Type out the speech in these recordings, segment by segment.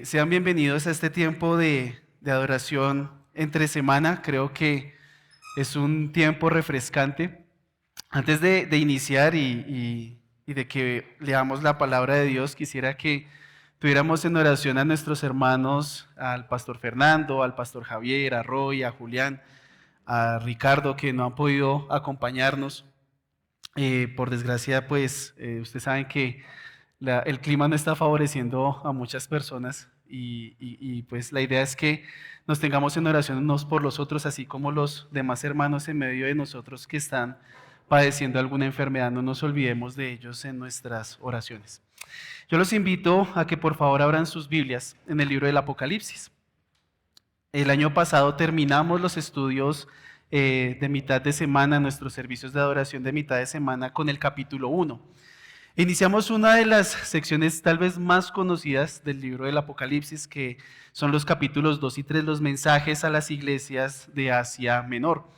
Sean bienvenidos a este tiempo de adoración entre semana. Creo que es un tiempo refrescante. Antes de iniciar y de que leamos la palabra de Dios, quisiera que tuviéramos en oración a nuestros hermanos, al pastor Fernando, al pastor Javier, a Roy, a Julián, a Ricardo, que no han podido acompañarnos. Por desgracia, pues ustedes saben que el clima no está favoreciendo a muchas personas pues la idea es que nos tengamos en oración unos por los otros, así como los demás hermanos en medio de nosotros que están padeciendo alguna enfermedad. No nos olvidemos de ellos en nuestras oraciones. Yo los invito a que por favor abran sus Biblias en el libro del Apocalipsis. El año pasado terminamos los estudios de mitad de semana, nuestros servicios de adoración de mitad de semana con el capítulo 1. Iniciamos una de las secciones tal vez más conocidas del libro del Apocalipsis, que son los capítulos 2 y 3, los mensajes a las iglesias de Asia Menor.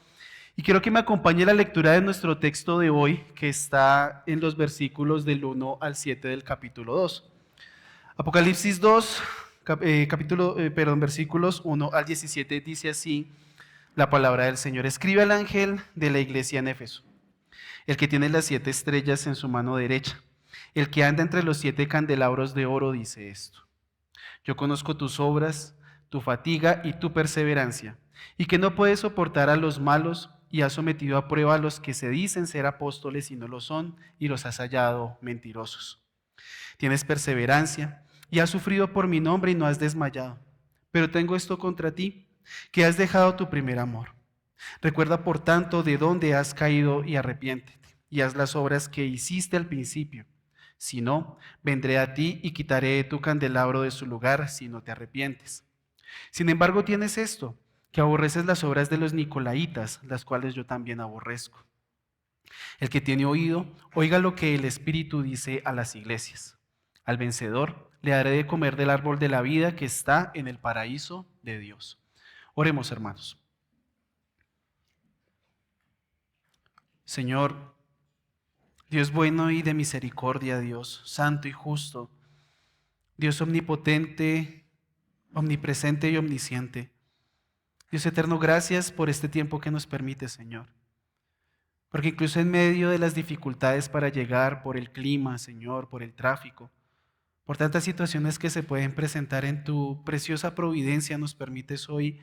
Y quiero que me acompañe la lectura de nuestro texto de hoy, que está en los versículos del 1 al 7 del capítulo 2. Apocalipsis 2, versículos 1 al 17 dice así la palabra del Señor. Escribe al ángel de la iglesia en Éfeso, el que tiene las 7 estrellas en su mano derecha, el que anda entre los 7 candelabros de oro, dice esto: yo conozco tus obras, tu fatiga y tu perseverancia, y que no puedes soportar a los malos, y has sometido a prueba a los que se dicen ser apóstoles y no lo son, y los has hallado mentirosos. Tienes perseverancia y has sufrido por mi nombre y no has desmayado. Pero tengo esto contra ti, que has dejado tu primer amor. Recuerda, por tanto, de dónde has caído y arrepiéntete, y haz las obras que hiciste al principio. Si no, vendré a ti y quitaré tu candelabro de su lugar si no te arrepientes. Sin embargo, tienes esto, que aborreces las obras de los nicolaítas, las cuales yo también aborrezco. El que tiene oído, oiga lo que el Espíritu dice a las iglesias. Al vencedor le daré de comer del árbol de la vida que está en el paraíso de Dios. Oremos, hermanos. Señor, Dios bueno y de misericordia, Dios santo y justo, Dios omnipotente, omnipresente y omnisciente. Dios eterno, gracias por este tiempo que nos permite, Señor. Porque incluso en medio de las dificultades para llegar, por el clima, Señor, por el tráfico, por tantas situaciones que se pueden presentar, en tu preciosa providencia nos permites hoy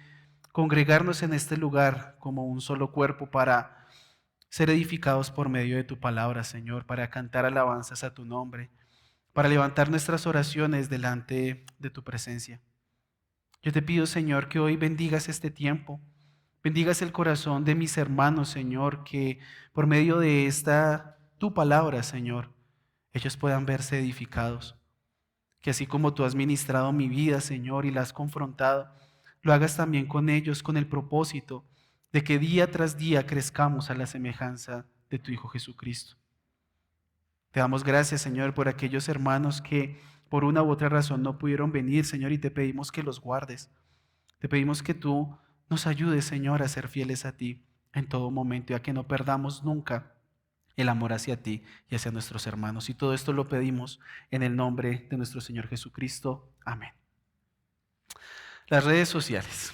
congregarnos en este lugar como un solo cuerpo para ser edificados por medio de tu palabra, Señor, para cantar alabanzas a tu nombre, para levantar nuestras oraciones delante de tu presencia. Yo te pido, Señor, que hoy bendigas este tiempo, bendigas el corazón de mis hermanos, Señor, que por medio de esta tu palabra, Señor, ellos puedan verse edificados. Que así como tú has ministrado mi vida, Señor, y la has confrontado, lo hagas también con ellos, con el propósito de que día tras día crezcamos a la semejanza de tu Hijo Jesucristo. Te damos gracias, Señor, por aquellos hermanos que por una u otra razón no pudieron venir, Señor, y te pedimos que los guardes. Te pedimos que tú nos ayudes, Señor, a ser fieles a ti en todo momento y a que no perdamos nunca el amor hacia ti y hacia nuestros hermanos. Y todo esto lo pedimos en el nombre de nuestro Señor Jesucristo. Amén. Las redes sociales.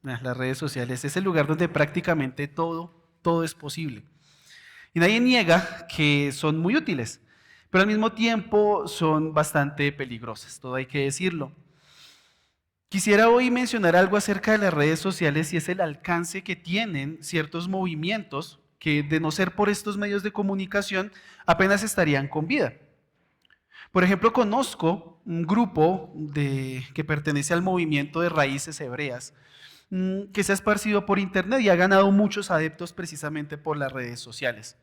Las redes sociales es el lugar donde prácticamente todo es posible. Y nadie niega que son muy útiles, pero al mismo tiempo son bastante peligrosas, todo hay que decirlo. Quisiera hoy mencionar algo acerca de las redes sociales y es el alcance que tienen ciertos movimientos que, de no ser por estos medios de comunicación, apenas estarían con vida. Por ejemplo, conozco un grupo que pertenece al movimiento de raíces hebreas, que se ha esparcido por internet y ha ganado muchos adeptos precisamente por las redes sociales.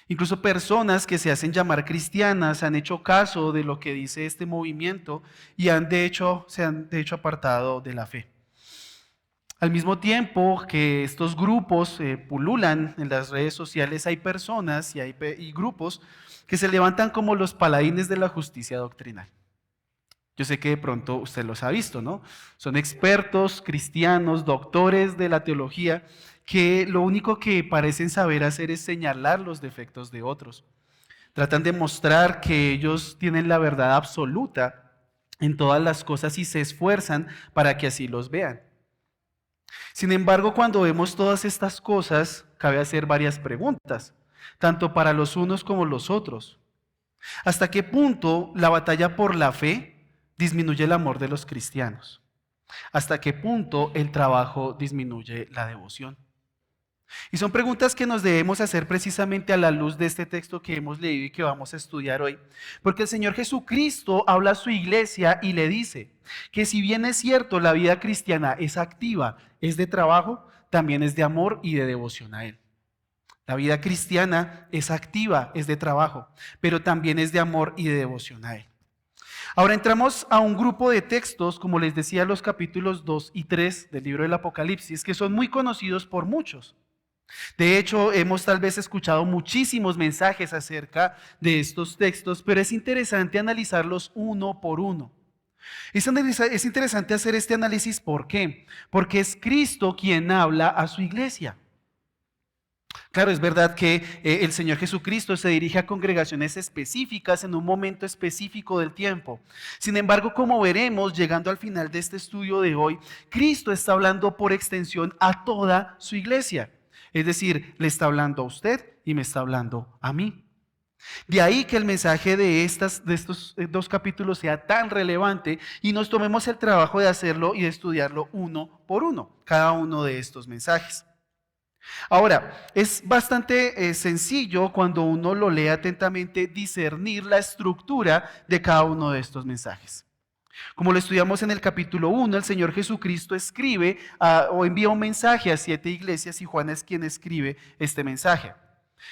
Incluso personas que se hacen llamar cristianas han hecho caso de lo que dice este movimiento y se han de hecho apartado de la fe. Al mismo tiempo que estos grupos pululan en las redes sociales, hay personas y grupos que se levantan como los paladines de la justicia doctrinal. Yo sé que de pronto usted los ha visto, ¿no? Son expertos cristianos, doctores de la teología, que lo único que parecen saber hacer es señalar los defectos de otros. Tratan de mostrar que ellos tienen la verdad absoluta en todas las cosas y se esfuerzan para que así los vean. Sin embargo, cuando vemos todas estas cosas, cabe hacer varias preguntas, tanto para los unos como los otros. ¿Hasta qué punto la batalla por la fe disminuye el amor de los cristianos? ¿Hasta qué punto el trabajo disminuye la devoción? Y son preguntas que nos debemos hacer precisamente a la luz de este texto que hemos leído y que vamos a estudiar hoy. Porque el Señor Jesucristo habla a su iglesia y le dice que si bien es cierto la vida cristiana es activa, es de trabajo, también es de amor y de devoción a Él. La vida cristiana es activa, es de trabajo, pero también es de amor y de devoción a Él. Ahora entramos a un grupo de textos, como les decía, los capítulos 2 y 3 del libro del Apocalipsis, que son muy conocidos por muchos. De hecho, hemos tal vez escuchado muchísimos mensajes acerca de estos textos, pero es interesante analizarlos uno por uno. Es interesante hacer este análisis, ¿por qué? Porque es Cristo quien habla a su iglesia. Claro, es verdad que el Señor Jesucristo se dirige a congregaciones específicas en un momento específico del tiempo. Sin embargo, como veremos, llegando al final de este estudio de hoy, Cristo está hablando por extensión a toda su iglesia. Es decir, le está hablando a usted y me está hablando a mí. De ahí que el mensaje de estos dos capítulos sea tan relevante y nos tomemos el trabajo de hacerlo y de estudiarlo uno por uno, cada uno de estos mensajes. Ahora, es bastante sencillo cuando uno lo lee atentamente discernir la estructura de cada uno de estos mensajes. Como lo estudiamos en el capítulo 1, el Señor Jesucristo escribe o envía un mensaje a 7 iglesias y Juan es quien escribe este mensaje.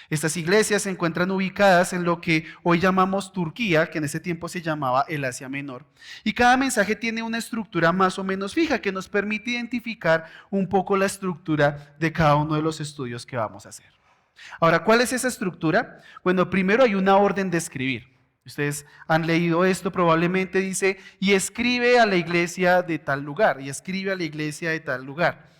Estas iglesias se encuentran ubicadas en lo que hoy llamamos Turquía, que en ese tiempo se llamaba el Asia Menor. Y cada mensaje tiene una estructura más o menos fija que nos permite identificar un poco la estructura de cada uno de los estudios que vamos a hacer. Ahora, ¿cuál es esa estructura? Bueno, primero hay una orden de escribir. Ustedes han leído esto, probablemente dice, y escribe a la iglesia de tal lugar, y escribe a la iglesia de tal lugar.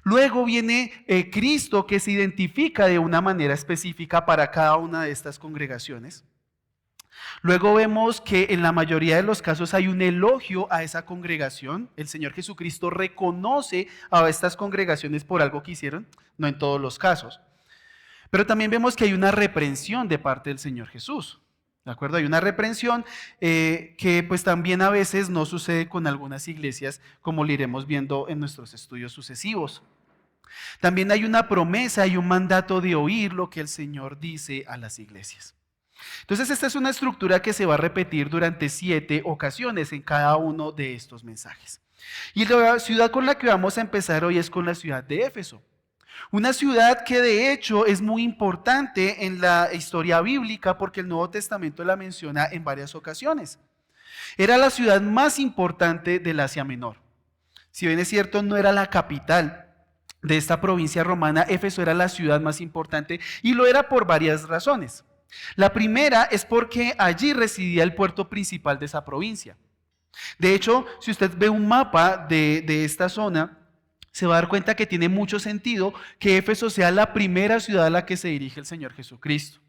Luego viene Cristo que se identifica de una manera específica para cada una de estas congregaciones. Luego vemos que en la mayoría de los casos hay un elogio a esa congregación. El Señor Jesucristo reconoce a estas congregaciones por algo que hicieron, no en todos los casos. Pero también vemos que hay una reprensión de parte del Señor Jesús. ¿De acuerdo? Hay una reprensión que pues también a veces no sucede con algunas iglesias, como lo iremos viendo en nuestros estudios sucesivos. También hay una promesa y un mandato de oír lo que el Señor dice a las iglesias. Entonces esta es una estructura que se va a repetir durante 7 ocasiones en cada uno de estos mensajes. Y la ciudad con la que vamos a empezar hoy es con la ciudad de Éfeso. Una ciudad que de hecho es muy importante en la historia bíblica porque el Nuevo Testamento la menciona en varias ocasiones. Era la ciudad más importante del Asia Menor. Si bien es cierto, no era la capital de esta provincia romana, Éfeso era la ciudad más importante y lo era por varias razones. La primera es porque allí residía el puerto principal de esa provincia. De hecho, si usted ve un mapa de esta zona, se va a dar cuenta que tiene mucho sentido que Éfeso sea la primera ciudad a la que se dirige el Señor Jesucristo.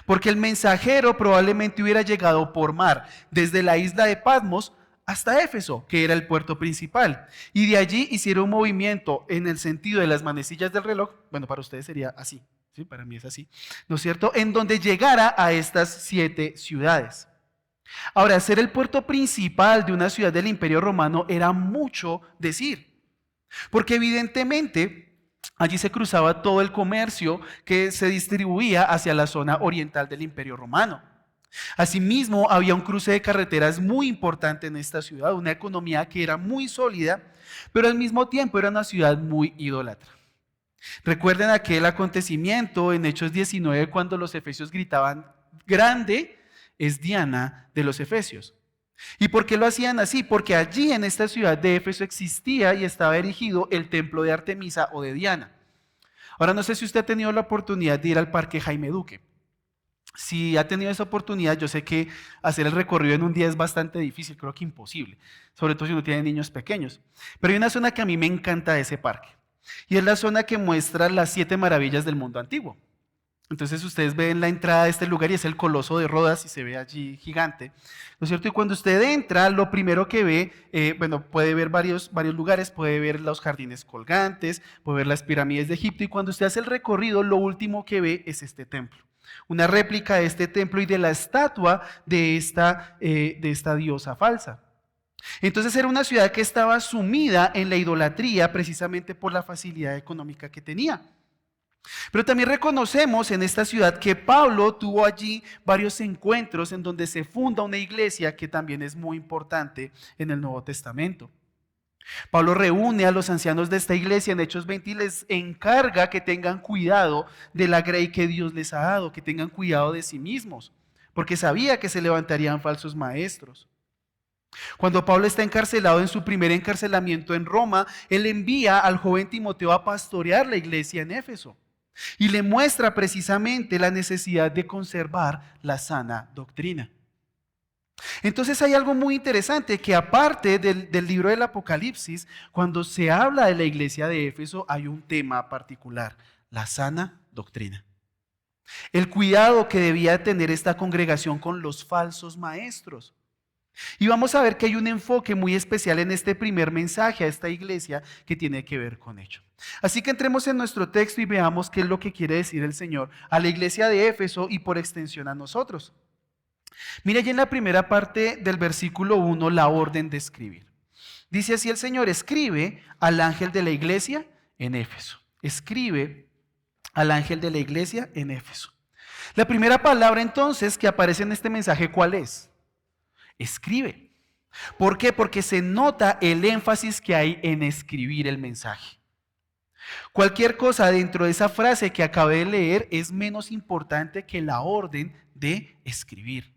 Porque el mensajero probablemente hubiera llegado por mar, desde la isla de Patmos hasta Éfeso, que era el puerto principal. Y de allí hicieron un movimiento en el sentido de las manecillas del reloj, bueno, para ustedes sería así, ¿sí? Para mí es así, ¿no es cierto? En donde llegara a estas 7 ciudades. Ahora, ser el puerto principal de una ciudad del Imperio Romano era mucho decir. Porque evidentemente allí se cruzaba todo el comercio que se distribuía hacia la zona oriental del Imperio Romano. Asimismo, había un cruce de carreteras muy importante en esta ciudad, una economía que era muy sólida, pero al mismo tiempo era una ciudad muy idólatra. Recuerden aquel acontecimiento en Hechos 19 cuando los efesios gritaban, grande es Diana de los efesios. ¿Y por qué lo hacían así? Porque allí en esta ciudad de Éfeso existía y estaba erigido el templo de Artemisa o de Diana. Ahora no sé si usted ha tenido la oportunidad de ir al Parque Jaime Duque. Si ha tenido esa oportunidad, yo sé que hacer el recorrido en un día es bastante difícil, creo que imposible, sobre todo si uno tiene niños pequeños. Pero hay una zona que a mí me encanta de ese parque y es la zona que muestra las 7 maravillas del mundo antiguo. Entonces ustedes ven la entrada de este lugar y es el Coloso de Rodas y se ve allí gigante, ¿no es cierto? Y cuando usted entra, lo primero que ve, bueno, puede ver varios lugares, puede ver los jardines colgantes, puede ver las pirámides de Egipto y cuando usted hace el recorrido, lo último que ve es este templo. Una réplica de este templo y de la estatua de esta diosa falsa. Entonces era una ciudad que estaba sumida en la idolatría precisamente por la facilidad económica que tenía. Pero también reconocemos en esta ciudad que Pablo tuvo allí varios encuentros en donde se funda una iglesia que también es muy importante en el Nuevo Testamento. Pablo reúne a los ancianos de esta iglesia en Hechos 20 y les encarga que tengan cuidado de la grey que Dios les ha dado, que tengan cuidado de sí mismos, porque sabía que se levantarían falsos maestros. Cuando Pablo está encarcelado en su primer encarcelamiento en Roma, él envía al joven Timoteo a pastorear la iglesia en Éfeso. Y le muestra precisamente la necesidad de conservar la sana doctrina. Entonces hay algo muy interesante que aparte del libro del Apocalipsis, cuando se habla de la iglesia de Éfeso hay un tema particular, la sana doctrina. El cuidado que debía tener esta congregación con los falsos maestros. Y vamos a ver que hay un enfoque muy especial en este primer mensaje a esta iglesia que tiene que ver con ello. Así que entremos en nuestro texto y veamos qué es lo que quiere decir el Señor a la iglesia de Éfeso y por extensión a nosotros. Mira allí en la primera parte del versículo 1 la orden de escribir. Dice así el Señor, escribe al ángel de la iglesia en Éfeso. Escribe al ángel de la iglesia en Éfeso. La primera palabra entonces que aparece en este mensaje, ¿cuál es? Escribe. ¿Por qué? Porque se nota el énfasis que hay en escribir el mensaje. Cualquier cosa dentro de esa frase que acabé de leer es menos importante que la orden de escribir.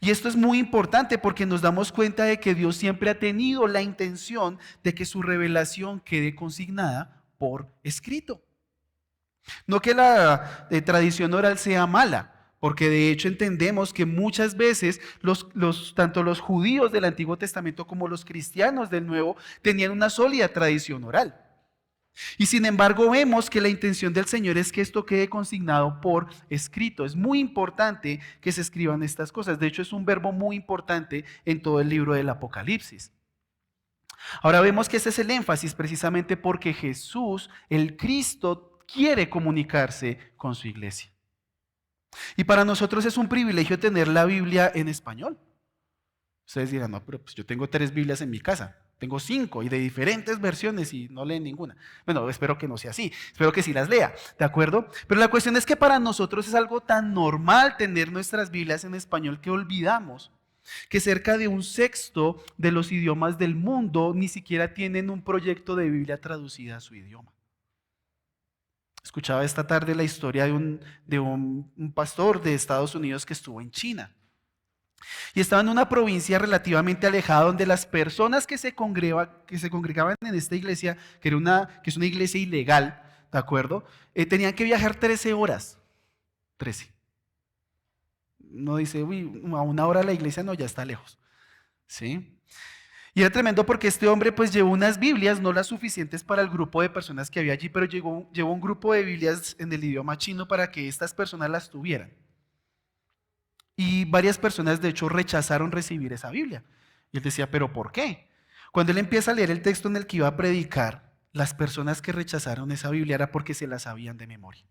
Y esto es muy importante porque nos damos cuenta de que Dios siempre ha tenido la intención de que su revelación quede consignada por escrito. No que la tradición oral sea mala, porque de hecho entendemos que muchas veces tanto los judíos del Antiguo Testamento como los cristianos del Nuevo tenían una sólida tradición oral. Y sin embargo vemos que la intención del Señor es que esto quede consignado por escrito. Es muy importante que se escriban estas cosas. De hecho es un verbo muy importante en todo el libro del Apocalipsis. Ahora vemos que ese es el énfasis precisamente porque Jesús, el Cristo, quiere comunicarse con su iglesia. Y para nosotros es un privilegio tener la Biblia en español. Ustedes dirán, no, pero pues yo tengo 3 Biblias en mi casa. Tengo 5 y de diferentes versiones y no leen ninguna. Bueno, espero que no sea así. Espero que sí las lea, ¿de acuerdo? Pero la cuestión es que para nosotros es algo tan normal tener nuestras Biblias en español que olvidamos que cerca de 1/6 de los idiomas del mundo ni siquiera tienen un proyecto de Biblia traducida a su idioma. Escuchaba esta tarde la historia de un pastor de Estados Unidos que estuvo en China. Y estaba en una provincia relativamente alejada donde las personas que se congregaban en esta iglesia, que es una iglesia ilegal, ¿de acuerdo? Tenían que viajar 13 horas. 13. Uno dice, uy, a 1 hora la iglesia no, ya está lejos. ¿Sí? Y era tremendo porque este hombre pues llevó unas Biblias, no las suficientes para el grupo de personas que había allí, pero llevó un grupo de Biblias en el idioma chino para que estas personas las tuvieran. Y varias personas de hecho rechazaron recibir esa Biblia. Y él decía, ¿pero por qué? Cuando él empieza a leer el texto en el que iba a predicar, las personas que rechazaron esa Biblia era porque se la sabían de memoria.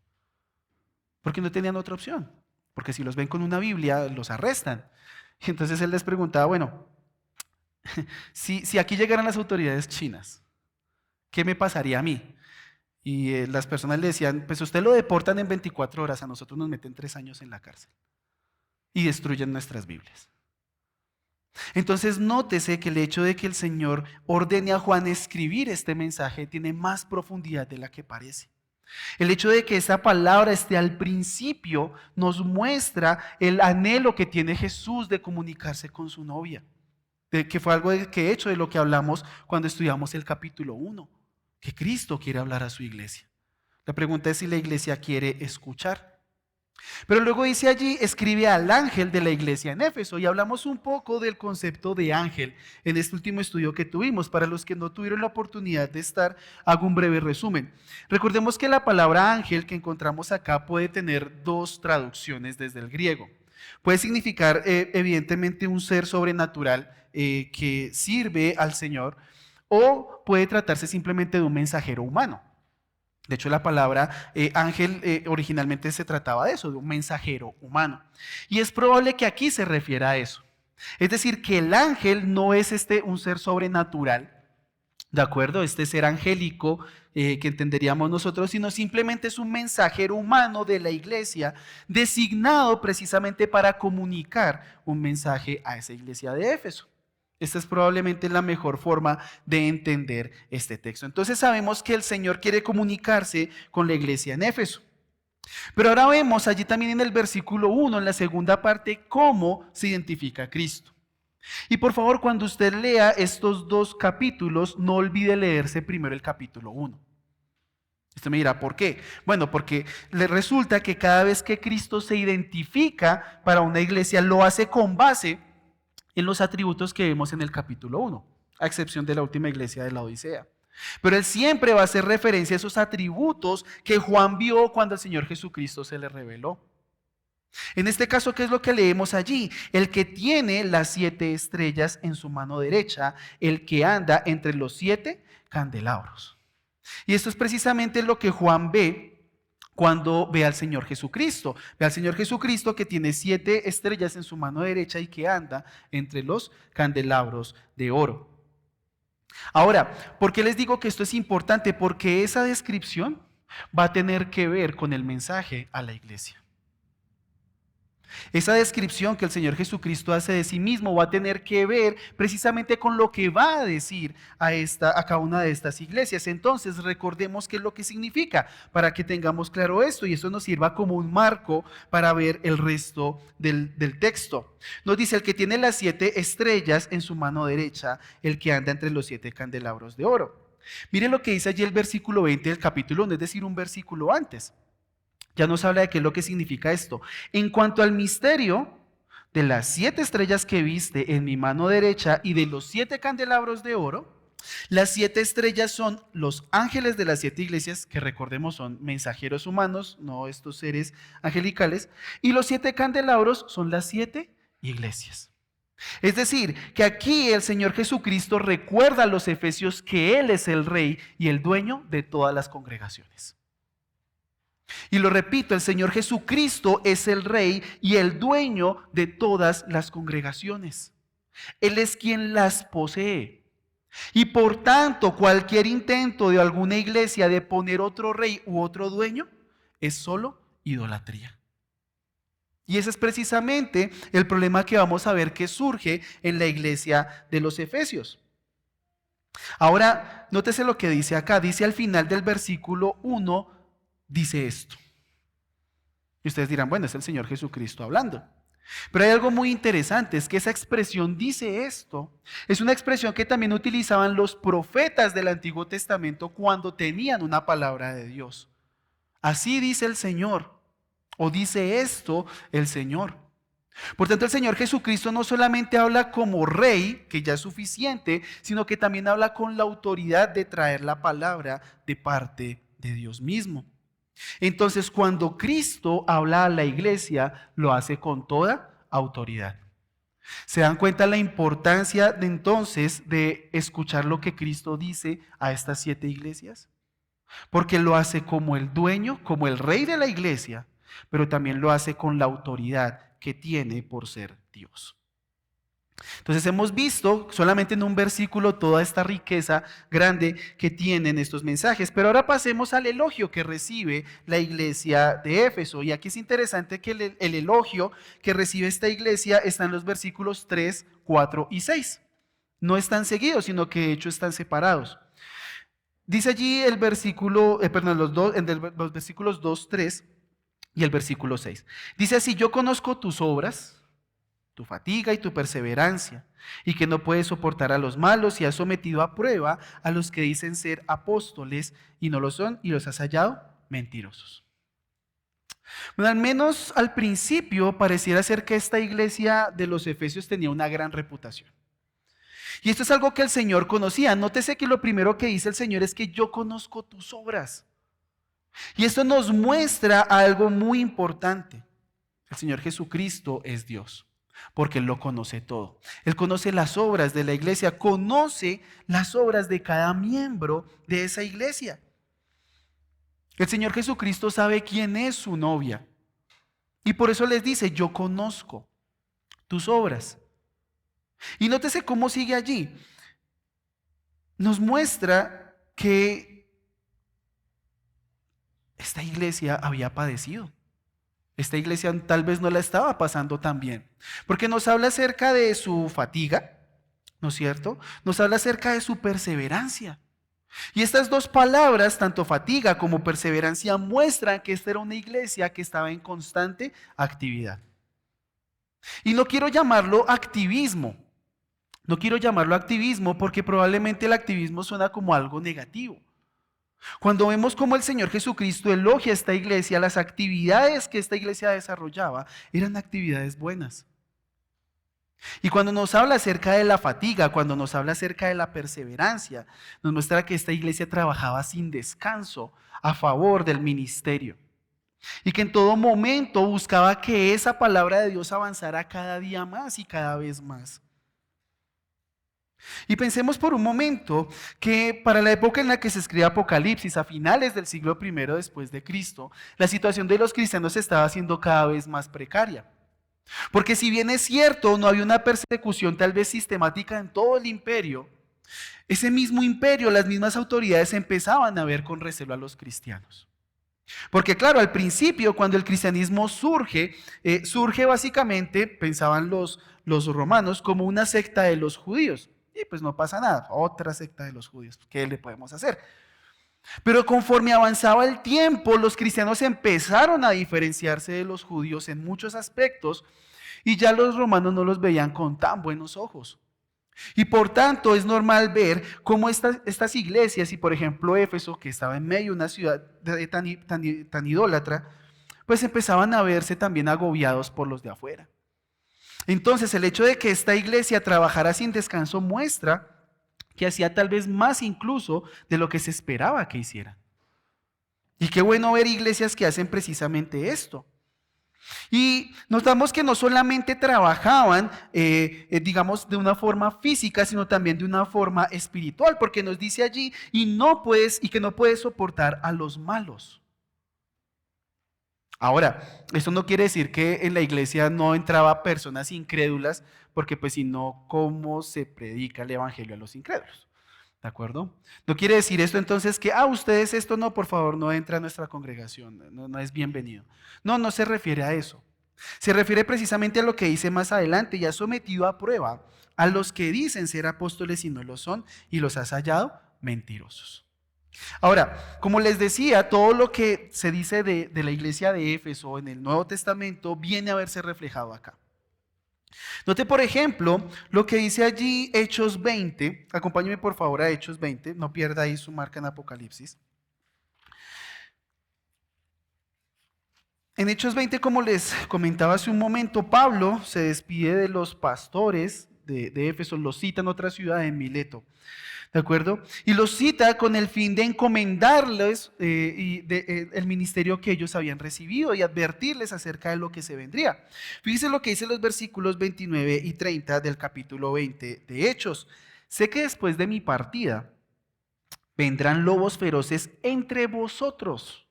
Porque no tenían otra opción. Porque si los ven con una Biblia, los arrestan. Y entonces él les preguntaba, bueno, si aquí llegaran las autoridades chinas, ¿qué me pasaría a mí? Y las personas le decían, pues usted lo deportan en 24 horas, a nosotros nos meten 3 años en la cárcel. Y destruyen nuestras Biblias. Entonces nótese que el hecho de que el Señor ordene a Juan escribir este mensaje tiene más profundidad de la que parece. El hecho de que esa palabra esté al principio nos muestra el anhelo que tiene Jesús de comunicarse con su novia, que fue algo que hecho de lo que hablamos cuando estudiamos el capítulo 1, que Cristo quiere hablar a su iglesia. La pregunta es si la iglesia quiere escuchar. Pero luego dice allí, escribe al ángel de la iglesia en Éfeso, y hablamos un poco del concepto de ángel en este último estudio que tuvimos. Para los que no tuvieron la oportunidad de estar, hago un breve resumen. Recordemos que la palabra ángel que encontramos acá puede tener dos traducciones desde el griego. Puede significar evidentemente un ser sobrenatural que sirve al Señor, o puede tratarse simplemente de un mensajero humano. De hecho, la palabra ángel originalmente se trataba de eso, de un mensajero humano. Y es probable que aquí se refiera a eso. Es decir, que el ángel no es un ser sobrenatural, ¿de acuerdo? Este ser angélico que entenderíamos nosotros, sino simplemente es un mensajero humano de la iglesia designado precisamente para comunicar un mensaje a esa iglesia de Éfeso. Esta es probablemente la mejor forma de entender este texto. Entonces sabemos que el Señor quiere comunicarse con la iglesia en Éfeso. Pero ahora vemos allí también en el versículo 1, en la segunda parte, cómo se identifica a Cristo. Y por favor, cuando usted lea estos dos capítulos, no olvide leerse primero el capítulo 1. Usted me dirá, ¿por qué? Bueno, porque le resulta que cada vez que Cristo se identifica para una iglesia, lo hace con base en los atributos que vemos en el capítulo 1, a excepción de la última iglesia de la Odisea. Pero él siempre va a hacer referencia a esos atributos que Juan vio cuando el Señor Jesucristo se le reveló. En este caso, ¿qué es lo que leemos allí? El que tiene las 7 estrellas en su mano derecha, el que anda entre los 7 candelabros. Y esto es precisamente lo que Juan ve cuando ve al Señor Jesucristo. Ve al Señor Jesucristo que tiene 7 estrellas en su mano derecha y que anda entre los candelabros de oro. Ahora, ¿por qué les digo que esto es importante? Porque esa descripción va a tener que ver con el mensaje a la iglesia. Esa descripción que el Señor Jesucristo hace de sí mismo va a tener que ver precisamente con lo que va a decir a cada una de estas iglesias. Entonces recordemos qué es lo que significa para que tengamos claro esto y eso nos sirva como un marco para ver el resto del texto. Nos dice el que tiene las 7 estrellas en su mano derecha, el que anda entre los 7 candelabros de oro. Mire lo que dice allí el versículo 20 del capítulo 1, es decir, un versículo antes. Ya nos habla de qué es lo que significa esto. En cuanto al misterio de las 7 estrellas que viste en mi mano derecha y de los 7 candelabros de oro, las 7 estrellas son los ángeles de las 7 iglesias, que recordemos son mensajeros humanos, no estos seres angelicales, y los 7 candelabros son las 7 iglesias. Es decir, que aquí el Señor Jesucristo recuerda a los efesios que Él es el rey y el dueño de todas las congregaciones. Y lo repito, el Señor Jesucristo es el rey y el dueño de todas las congregaciones. Él es quien las posee. Y por tanto, cualquier intento de alguna iglesia de poner otro rey u otro dueño es solo idolatría. Y ese es precisamente el problema que vamos a ver que surge en la iglesia de los Efesios. Ahora, nótese lo que dice acá. Dice al final del versículo 1, dice esto. Y ustedes dirán, bueno, es el Señor Jesucristo hablando. Pero hay algo muy interesante, es que esa expresión dice esto. Es una expresión que también utilizaban los profetas del Antiguo Testamento cuando tenían una palabra de Dios. Así dice el Señor, o dice esto el Señor. Por tanto, el Señor Jesucristo no solamente habla como rey, que ya es suficiente, sino que también habla con la autoridad de traer la palabra de parte de Dios mismo. Entonces, cuando Cristo habla a la iglesia, lo hace con toda autoridad. ¿Se dan cuenta la importancia de entonces de escuchar lo que Cristo dice a estas 7 iglesias? Porque lo hace como el dueño, como el rey de la iglesia, pero también lo hace con la autoridad que tiene por ser Dios. Entonces hemos visto solamente en un versículo toda esta riqueza grande que tienen estos mensajes. Pero ahora pasemos al elogio que recibe la iglesia de Éfeso. Y aquí es interesante que el elogio que recibe esta iglesia está en los versículos 3, 4 y 6. No están seguidos, sino que de hecho están separados. Dice allí el versículo, los versículos 2, 3 y el versículo 6. Dice así, yo conozco tus obras, tu fatiga y tu perseverancia, y que no puedes soportar a los malos y has sometido a prueba a los que dicen ser apóstoles y no lo son y los has hallado mentirosos. Bueno, al menos al principio pareciera ser que esta iglesia de los Efesios tenía una gran reputación. Y esto es algo que el Señor conocía. Nótese que lo primero que dice el Señor es que yo conozco tus obras. Y esto nos muestra algo muy importante. El Señor Jesucristo es Dios, porque Él lo conoce todo. Él conoce las obras de la iglesia, conoce las obras de cada miembro de esa iglesia. El Señor Jesucristo sabe quién es su novia. Y por eso les dice, yo conozco tus obras. Y nótese cómo sigue allí. Nos muestra que esta iglesia había padecido. Esta iglesia tal vez no la estaba pasando tan bien. Porque nos habla acerca de su fatiga, ¿no es cierto? Nos habla acerca de su perseverancia. Y estas dos palabras, tanto fatiga como perseverancia, muestran que esta era una iglesia que estaba en constante actividad. Y no quiero llamarlo activismo. No quiero llamarlo activismo porque probablemente el activismo suena como algo negativo. Cuando vemos cómo el Señor Jesucristo elogia a esta iglesia, las actividades que esta iglesia desarrollaba eran actividades buenas. Y cuando nos habla acerca de la fatiga, cuando nos habla acerca de la perseverancia, nos muestra que esta iglesia trabajaba sin descanso a favor del ministerio. Y que en todo momento buscaba que esa palabra de Dios avanzara cada día más y cada vez más. Y pensemos por un momento que para la época en la que se escribe Apocalipsis, a finales del siglo I después de Cristo, la situación de los cristianos estaba siendo cada vez más precaria. Porque si bien es cierto, no había una persecución tal vez sistemática en todo el imperio, ese mismo imperio, las mismas autoridades empezaban a ver con recelo a los cristianos. Porque claro, al principio, cuando el cristianismo surge básicamente, pensaban los romanos, como una secta de los judíos. Y pues no pasa nada, otra secta de los judíos, ¿qué le podemos hacer? Pero conforme avanzaba el tiempo, los cristianos empezaron a diferenciarse de los judíos en muchos aspectos y ya los romanos no los veían con tan buenos ojos. Y por tanto es normal ver cómo estas iglesias, y por ejemplo Éfeso, que estaba en medio de una ciudad tan idólatra, pues empezaban a verse también agobiados por los de afuera. Entonces el hecho de que esta iglesia trabajara sin descanso muestra que hacía tal vez más incluso de lo que se esperaba que hiciera. Y qué bueno ver iglesias que hacen precisamente esto. Y notamos que no solamente trabajaban, digamos, de una forma física, sino también de una forma espiritual, porque nos dice allí, y que no puedes soportar a los malos. Ahora, esto no quiere decir que en la iglesia no entraba personas incrédulas, porque pues si no, ¿cómo se predica el evangelio a los incrédulos? ¿De acuerdo? No quiere decir esto entonces que, ustedes esto no, por favor, no entra a nuestra congregación, no es bienvenido. No, no se refiere a eso. Se refiere precisamente a lo que dice más adelante, y ha sometido a prueba a los que dicen ser apóstoles y no lo son, y los has hallado mentirosos. Ahora, como les decía, todo lo que se dice de la iglesia de Éfeso en el Nuevo Testamento viene a verse reflejado acá. Note, por ejemplo, lo que dice allí Hechos 20. Acompáñeme por favor a Hechos 20, no pierda ahí su marca en Apocalipsis. En Hechos 20, como les comentaba hace un momento, Pablo se despide de los pastores de Éfeso, los cita en otra ciudad, en Mileto. ¿De acuerdo? Y los cita con el fin de encomendarles el ministerio que ellos habían recibido y advertirles acerca de lo que se vendría. Fíjense lo que dice los versículos 29 y 30 del capítulo 20 de Hechos. Sé que después de mi partida vendrán lobos feroces entre vosotros.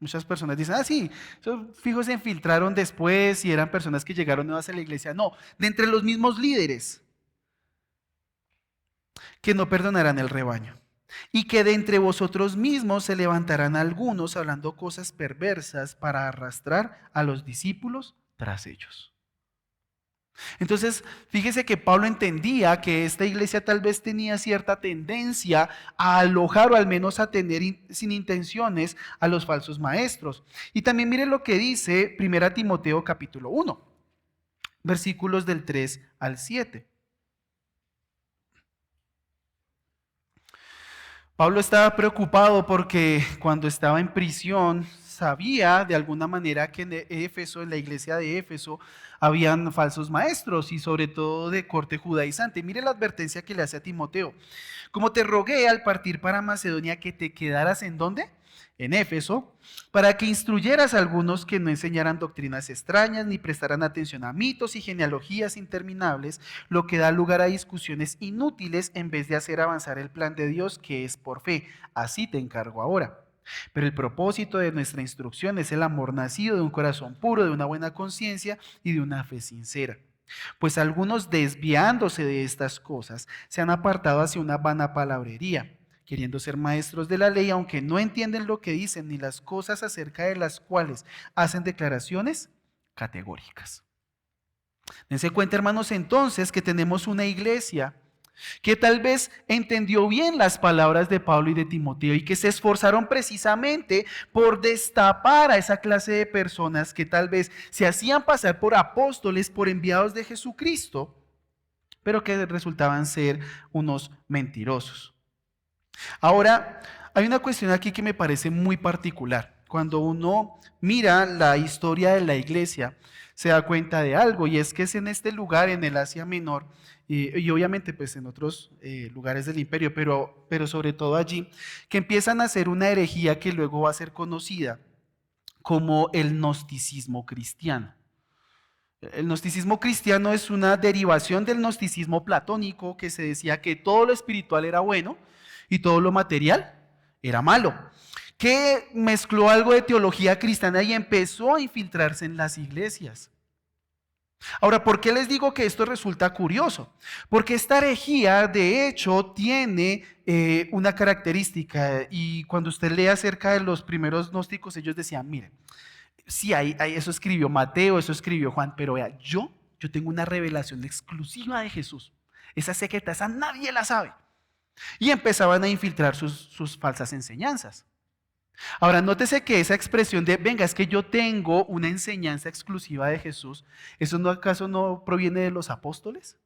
Muchas personas dicen, sí, esos fijos se infiltraron después y eran personas que llegaron nuevas a la iglesia. No, de entre los mismos líderes, que no perdonarán el rebaño, y que de entre vosotros mismos se levantarán algunos hablando cosas perversas para arrastrar a los discípulos tras ellos. Entonces, fíjese que Pablo entendía que esta iglesia tal vez tenía cierta tendencia a alojar o al menos a tener sin intenciones a los falsos maestros. Y también mire lo que dice 1 Timoteo capítulo 1, versículos del 3 al 7. Pablo estaba preocupado porque cuando estaba en prisión sabía de alguna manera que en Éfeso, en la iglesia de Éfeso, habían falsos maestros y sobre todo de corte judaizante. Mire la advertencia que le hace a Timoteo. Como te rogué al partir para Macedonia que te quedaras ¿en dónde? En Éfeso, para que instruyeras a algunos que no enseñaran doctrinas extrañas ni prestaran atención a mitos y genealogías interminables, lo que da lugar a discusiones inútiles en vez de hacer avanzar el plan de Dios que es por fe. Así te encargo ahora. Pero el propósito de nuestra instrucción es el amor nacido de un corazón puro, de una buena conciencia y de una fe sincera. Pues algunos, desviándose de estas cosas, se han apartado hacia una vana palabrería, queriendo ser maestros de la ley, aunque no entienden lo que dicen ni las cosas acerca de las cuales hacen declaraciones categóricas. Dense cuenta, hermanos, entonces que tenemos una iglesia que tal vez entendió bien las palabras de Pablo y de Timoteo y que se esforzaron precisamente por destapar a esa clase de personas que tal vez se hacían pasar por apóstoles, por enviados de Jesucristo, pero que resultaban ser unos mentirosos. Ahora, hay una cuestión aquí que me parece muy particular. Cuando uno mira la historia de la iglesia, se da cuenta de algo, y es que es en este lugar, en el Asia Menor, y obviamente pues en otros lugares del imperio, pero sobre todo allí, que empiezan a hacer una herejía que luego va a ser conocida como el gnosticismo cristiano. El gnosticismo cristiano es una derivación del gnosticismo platónico, que se decía que todo lo espiritual era bueno y todo lo material era malo, que mezcló algo de teología cristiana y empezó a infiltrarse en las iglesias. Ahora, ¿por qué les digo que esto resulta curioso? Porque esta herejía, de hecho, tiene una característica, y cuando usted lee acerca de los primeros gnósticos, ellos decían, miren, sí, eso escribió Mateo, eso escribió Juan, pero vea, yo tengo una revelación exclusiva de Jesús. Esa secreta, esa nadie la sabe. Y empezaban a infiltrar sus falsas enseñanzas. Ahora, nótese que esa expresión de, venga, es que yo tengo una enseñanza exclusiva de Jesús, ¿eso no acaso no proviene de los apóstoles?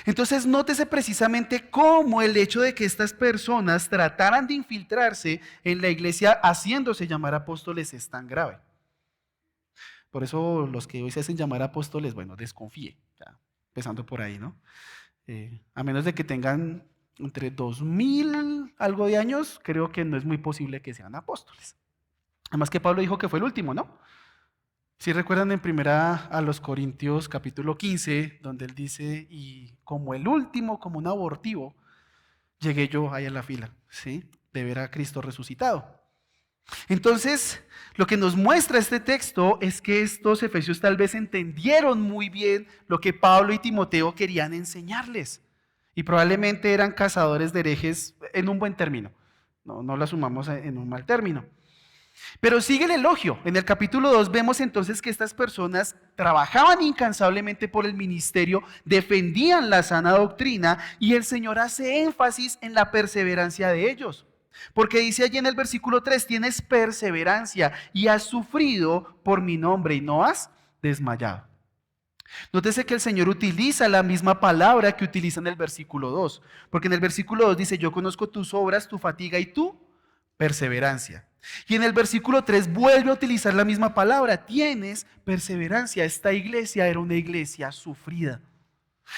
Entonces, nótese precisamente cómo el hecho de que estas personas trataran de infiltrarse en la iglesia haciéndose llamar apóstoles es tan grave. Por eso los que hoy se hacen llamar apóstoles, bueno, desconfíe, ya, empezando por ahí, ¿no? A menos de que tengan entre 2000 algo de años, creo que no es muy posible que sean apóstoles. Además que Pablo dijo que fue el último, ¿no? Si recuerdan en primera a los Corintios capítulo 15, donde él dice, y como el último, como un abortivo, llegué yo ahí a la fila, ¿sí? De ver a Cristo resucitado. Entonces, lo que nos muestra este texto es que estos efesios tal vez entendieron muy bien lo que Pablo y Timoteo querían enseñarles. Y probablemente eran cazadores de herejes en un buen término. No lo asumamos en un mal término. Pero sigue el elogio. En el capítulo 2 vemos entonces que estas personas trabajaban incansablemente por el ministerio, defendían la sana doctrina, y el Señor hace énfasis en la perseverancia de ellos. Porque dice allí en el versículo 3, tienes perseverancia y has sufrido por mi nombre y no has desmayado. Nótese que el Señor utiliza la misma palabra que utiliza en el versículo 2, porque en el versículo 2 dice, yo conozco tus obras, tu fatiga y tu perseverancia. Y en el versículo 3 vuelve a utilizar la misma palabra, tienes perseverancia. Esta iglesia era una iglesia sufrida.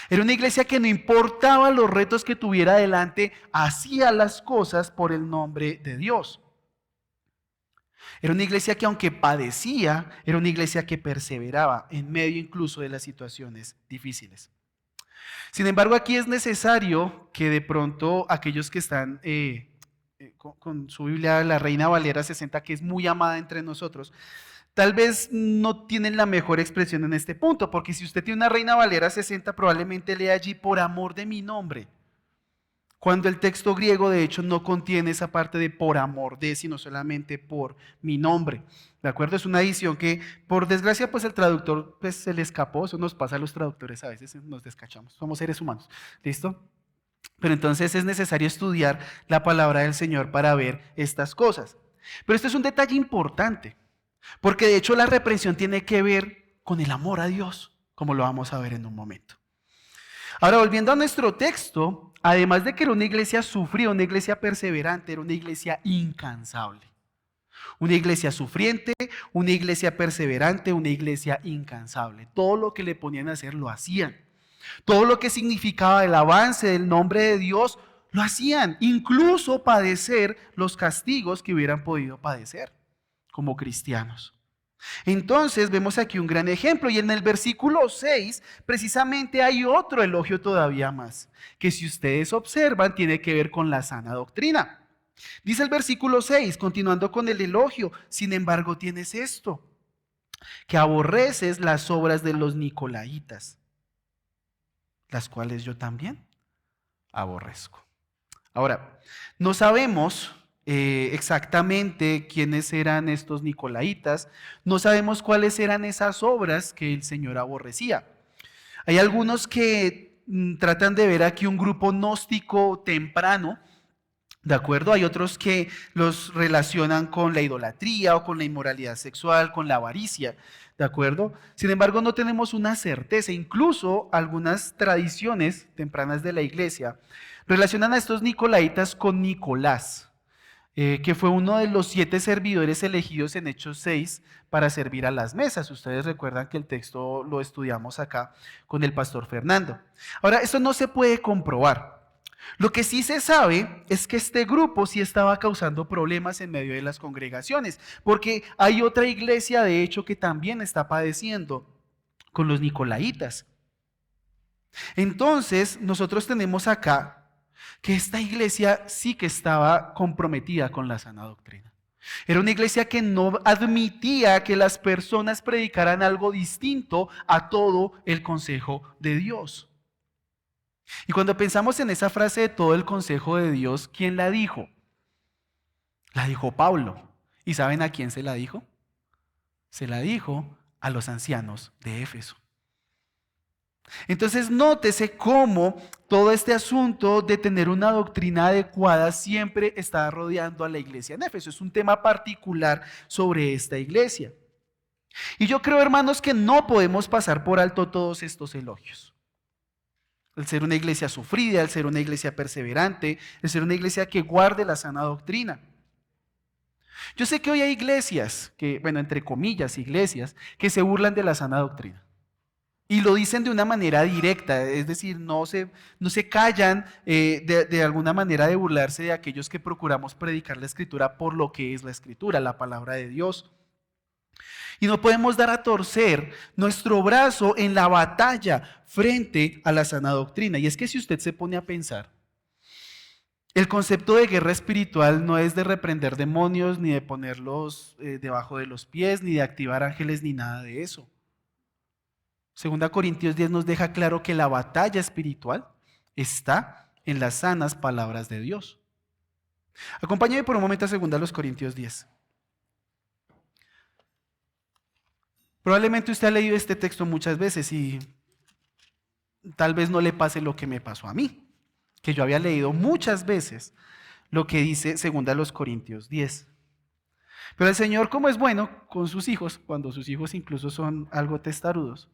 Era una iglesia que no importaba los retos que tuviera delante, hacía las cosas por el nombre de Dios. Era una iglesia que aunque padecía, era una iglesia que perseveraba en medio incluso de las situaciones difíciles. Sin embargo, aquí es necesario que de pronto aquellos que están con su Biblia, la Reina Valera 60, que es muy amada entre nosotros, tal vez no tienen la mejor expresión en este punto, porque si usted tiene una Reina Valera 60, probablemente lea allí por amor de mi nombre. Cuando el texto griego de hecho no contiene esa parte de por amor de, sino solamente por mi nombre. ¿De acuerdo? Es una edición que por desgracia pues el traductor pues, se le escapó. Eso nos pasa a los traductores a veces, nos descachamos. Somos seres humanos. ¿Listo? Pero entonces es necesario estudiar la palabra del Señor para ver estas cosas. Pero este es un detalle importante, porque de hecho la reprensión tiene que ver con el amor a Dios, como lo vamos a ver en un momento. Ahora, volviendo a nuestro texto, además de que era una iglesia sufrida, una iglesia perseverante, era una iglesia incansable. Una iglesia sufriente, una iglesia perseverante, una iglesia incansable. Todo lo que le ponían a hacer lo hacían. Todo lo que significaba el avance del nombre de Dios lo hacían, incluso padecer los castigos que hubieran podido padecer como cristianos. Entonces vemos aquí un gran ejemplo y en el versículo 6 precisamente hay otro elogio todavía más, que si ustedes observan tiene que ver con la sana doctrina. Dice el versículo 6, continuando con el elogio, sin embargo tienes esto, que aborreces las obras de los nicolaitas, las cuales yo también aborrezco. Ahora, no sabemos exactamente quiénes eran estos nicolaitas, no sabemos cuáles eran esas obras que el Señor aborrecía. Hay algunos que tratan de ver aquí un grupo gnóstico temprano, ¿de acuerdo? Hay otros que los relacionan con la idolatría o con la inmoralidad sexual, con la avaricia, ¿de acuerdo? Sin embargo, no tenemos una certeza. Incluso algunas tradiciones tempranas de la iglesia relacionan a estos nicolaitas con Nicolás, que fue uno de los 7 servidores elegidos en Hechos 6 para servir a las mesas. Ustedes recuerdan que el texto lo estudiamos acá con el pastor Fernando. Ahora, esto no se puede comprobar. Lo que sí se sabe es que este grupo sí estaba causando problemas en medio de las congregaciones, porque hay otra iglesia de hecho que también está padeciendo con los nicolaitas. Entonces nosotros tenemos acá que esta iglesia sí que estaba comprometida con la sana doctrina. Era una iglesia que no admitía que las personas predicaran algo distinto a todo el consejo de Dios. Y cuando pensamos en esa frase de todo el consejo de Dios, ¿quién la dijo? La dijo Pablo. ¿Y saben a quién se la dijo? Se la dijo a los ancianos de Éfeso. Entonces nótese cómo todo este asunto de tener una doctrina adecuada siempre está rodeando a la iglesia en Éfeso. Es un tema particular sobre esta iglesia. Y yo creo, hermanos, que no podemos pasar por alto todos estos elogios. El ser una iglesia sufrida, el ser una iglesia perseverante, el ser una iglesia que guarde la sana doctrina. Yo sé que hoy hay iglesias, entre comillas, iglesias, que se burlan de la sana doctrina. Y lo dicen de una manera directa, es decir, no se callan de alguna manera de burlarse de aquellos que procuramos predicar la Escritura por lo que es la Escritura, la palabra de Dios. Y no podemos dar a torcer nuestro brazo en la batalla frente a la sana doctrina. Y es que si usted se pone a pensar, el concepto de guerra espiritual no es de reprender demonios, ni de ponerlos debajo de los pies, ni de activar ángeles, ni nada de eso. 2 Corintios 10 nos deja claro que la batalla espiritual está en las sanas palabras de Dios. Acompáñame por un momento a 2 Corintios 10. Probablemente usted ha leído este texto muchas veces y tal vez no le pase lo que me pasó a mí, que yo había leído muchas veces lo que dice 2 Corintios 10. Pero el Señor, como es bueno con sus hijos, cuando sus hijos incluso son algo testarudos,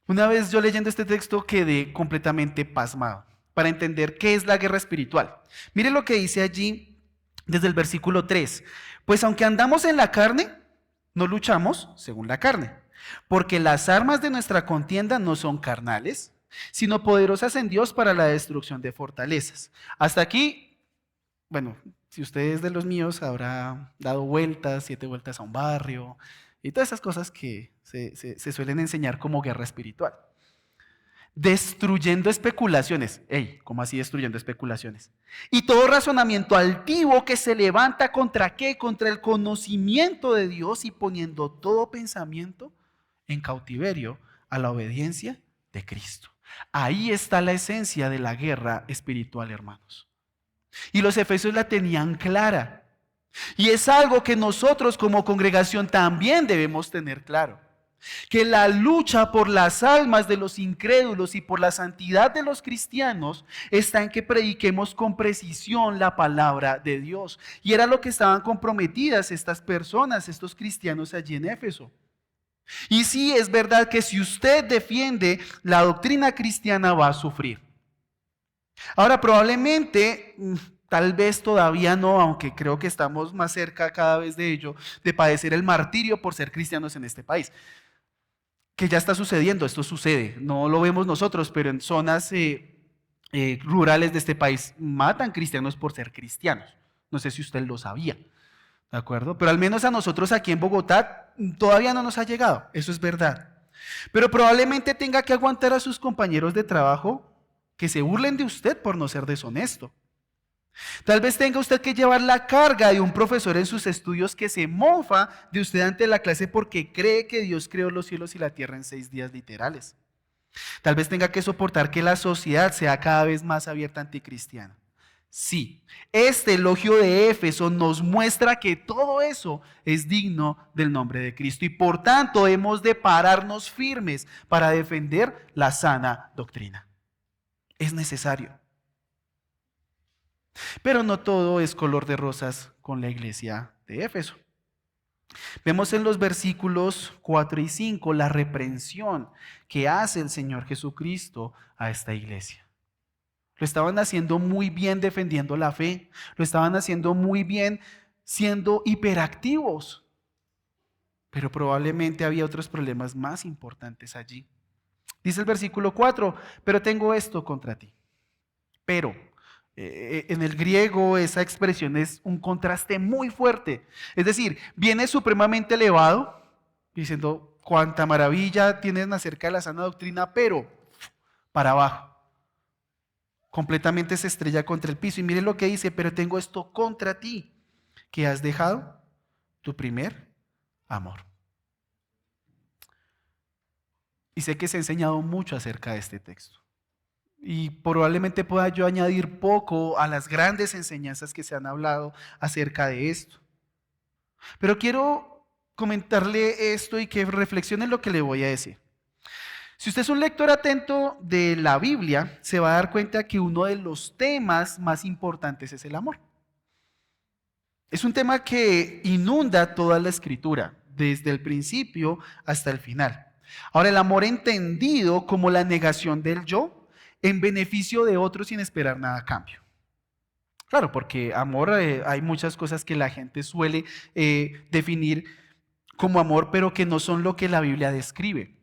una vez yo leyendo este texto quedé completamente pasmado para entender qué es la guerra espiritual. Mire lo que dice allí desde el versículo 3. Pues aunque andamos en la carne, no luchamos según la carne, porque las armas de nuestra contienda no son carnales, sino poderosas en Dios para la destrucción de fortalezas. Hasta aquí, si usted es de los míos, habrá dado vueltas, 7 vueltas a un barrio y todas esas cosas que se suelen enseñar como guerra espiritual. Destruyendo especulaciones. ¿Cómo así destruyendo especulaciones? Y todo razonamiento altivo que se levanta ¿contra qué? Contra el conocimiento de Dios y poniendo todo pensamiento en cautiverio a la obediencia de Cristo. Ahí está la esencia de la guerra espiritual, hermanos. Y los efesios la tenían clara. Y es algo que nosotros como congregación también debemos tener claro. Que la lucha por las almas de los incrédulos y por la santidad de los cristianos está en que prediquemos con precisión la palabra de Dios. Y era lo que estaban comprometidas estas personas, estos cristianos allí en Éfeso. Y sí, es verdad que si usted defiende la doctrina cristiana va a sufrir. Ahora, probablemente Tal vez todavía no, aunque creo que estamos más cerca cada vez de ello, de padecer el martirio por ser cristianos en este país. Que ya está sucediendo, esto sucede, no lo vemos nosotros, pero en zonas rurales de este país matan cristianos por ser cristianos. No sé si usted lo sabía, ¿de acuerdo? Pero al menos a nosotros aquí en Bogotá todavía no nos ha llegado, eso es verdad. Pero probablemente tenga que aguantar a sus compañeros de trabajo que se burlen de usted por no ser deshonesto. Tal vez tenga usted que llevar la carga de un profesor en sus estudios que se mofa de usted ante la clase porque cree que Dios creó los cielos y la tierra en 6 días literales. Tal vez tenga que soportar que la sociedad sea cada vez más abierta anticristiana. Sí, este elogio de Éfeso nos muestra que todo eso es digno del nombre de Cristo y por tanto hemos de pararnos firmes para defender la sana doctrina. Es necesario. Pero no todo es color de rosas con la iglesia de Éfeso. Vemos en los versículos 4 y 5 la reprensión que hace el Señor Jesucristo a esta iglesia. Lo estaban haciendo muy bien defendiendo la fe, lo estaban haciendo muy bien siendo hiperactivos, pero probablemente había otros problemas más importantes allí. Dice el versículo 4, pero tengo esto contra ti. Pero en el griego esa expresión es un contraste muy fuerte. Es decir, viene supremamente elevado, diciendo cuánta maravilla tienen acerca de la sana doctrina, pero para abajo. Completamente se estrella contra el piso. Y mire lo que dice, pero tengo esto contra ti, que has dejado tu primer amor. Y sé que se ha enseñado mucho acerca de este texto. Y probablemente pueda yo añadir poco a las grandes enseñanzas que se han hablado acerca de esto. Pero quiero comentarle esto y que reflexione lo que le voy a decir. Si usted es un lector atento de la Biblia, se va a dar cuenta que uno de los temas más importantes es el amor. Es un tema que inunda toda la escritura, desde el principio hasta el final. Ahora, el amor entendido como la negación del yo en beneficio de otros sin esperar nada a cambio. Claro, porque amor, hay muchas cosas que la gente suele definir como amor, pero que no son lo que la Biblia describe.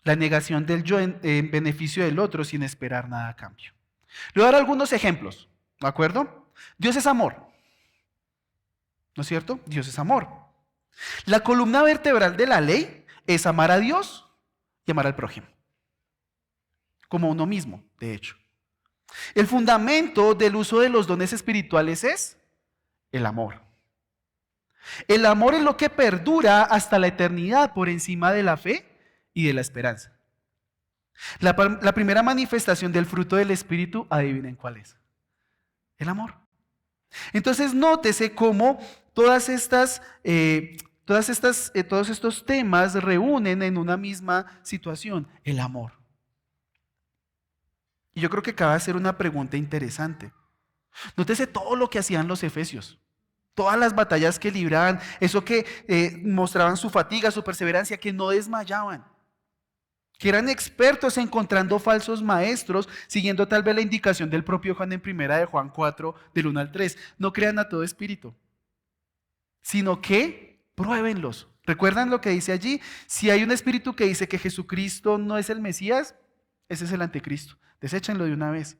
La negación del yo en beneficio del otro sin esperar nada a cambio. Le voy a dar algunos ejemplos, ¿de acuerdo? Dios es amor, ¿no es cierto? Dios es amor. La columna vertebral de la ley es amar a Dios y amar al prójimo, como uno mismo, de hecho. El fundamento del uso de los dones espirituales es el amor. El amor es lo que perdura hasta la eternidad por encima de la fe y de la esperanza. La primera manifestación del fruto del Espíritu, adivinen cuál es. El amor. Entonces nótese cómo todos estos temas reúnen en una misma situación, el amor. Y yo creo que acaba de ser una pregunta interesante. Nótese todo lo que hacían los efesios, todas las batallas que libraban, eso que mostraban su fatiga, su perseverancia, que no desmayaban, que eran expertos encontrando falsos maestros, siguiendo tal vez la indicación del propio Juan en primera de Juan 4, del 1 al 3. No crean a todo espíritu, sino que pruébenlos. ¿Recuerdan lo que dice allí? Si hay un espíritu que dice que Jesucristo no es el Mesías, ese es el anticristo. Deséchenlo de una vez.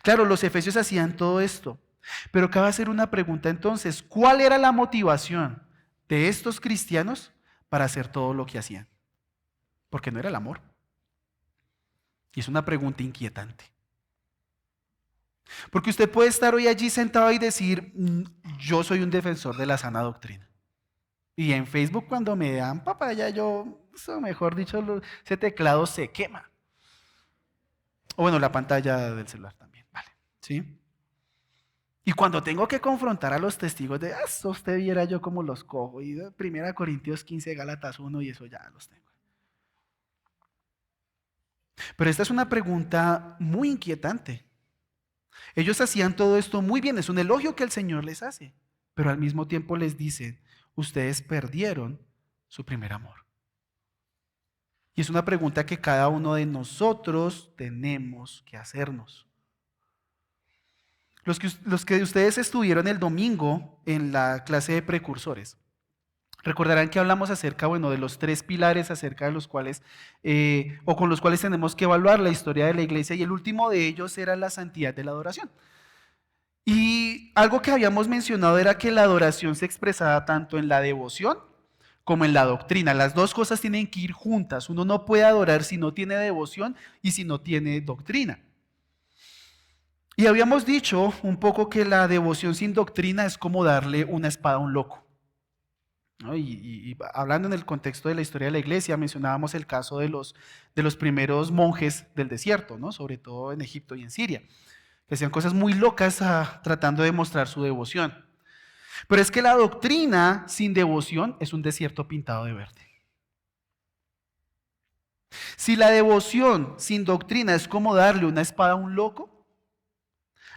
Claro, los efesios hacían todo esto, pero cabe hacer una pregunta entonces, ¿cuál era la motivación de estos cristianos para hacer todo lo que hacían? Porque no era el amor. Y es una pregunta inquietante. Porque usted puede estar hoy allí sentado y decir, yo soy un defensor de la sana doctrina. Y en Facebook cuando me dan papaya, eso mejor dicho, ese teclado se quema. O bueno, la pantalla del celular también, vale. ¿Sí? Y cuando tengo que confrontar a los testigos de, usted viera yo cómo los cojo. Y 1 Corintios 15, Gálatas 1 y eso ya los tengo. Pero esta es una pregunta muy inquietante. Ellos hacían todo esto muy bien, es un elogio que el Señor les hace, pero al mismo tiempo les dice, ustedes perdieron su primer amor. Y es una pregunta que cada uno de nosotros tenemos que hacernos. Los que de ustedes estuvieron el domingo en la clase de precursores, recordarán que hablamos acerca, bueno, de los tres pilares acerca de los cuales, o con los cuales tenemos que evaluar la historia de la iglesia, y el último de ellos era la santidad de la adoración. Y algo que habíamos mencionado era que la adoración se expresaba tanto en la devoción como en la doctrina. Las dos cosas tienen que ir juntas. Uno no puede adorar si no tiene devoción y si no tiene doctrina. Y habíamos dicho un poco que la devoción sin doctrina es como darle una espada a un loco, ¿no? Y hablando en el contexto de la historia de la iglesia, mencionábamos el caso de los primeros monjes del desierto, ¿no? Sobre todo en Egipto y en Siria, que hacían cosas muy locas tratando de mostrar su devoción. Pero es que la doctrina sin devoción es un desierto pintado de verde. Si la devoción sin doctrina es como darle una espada a un loco,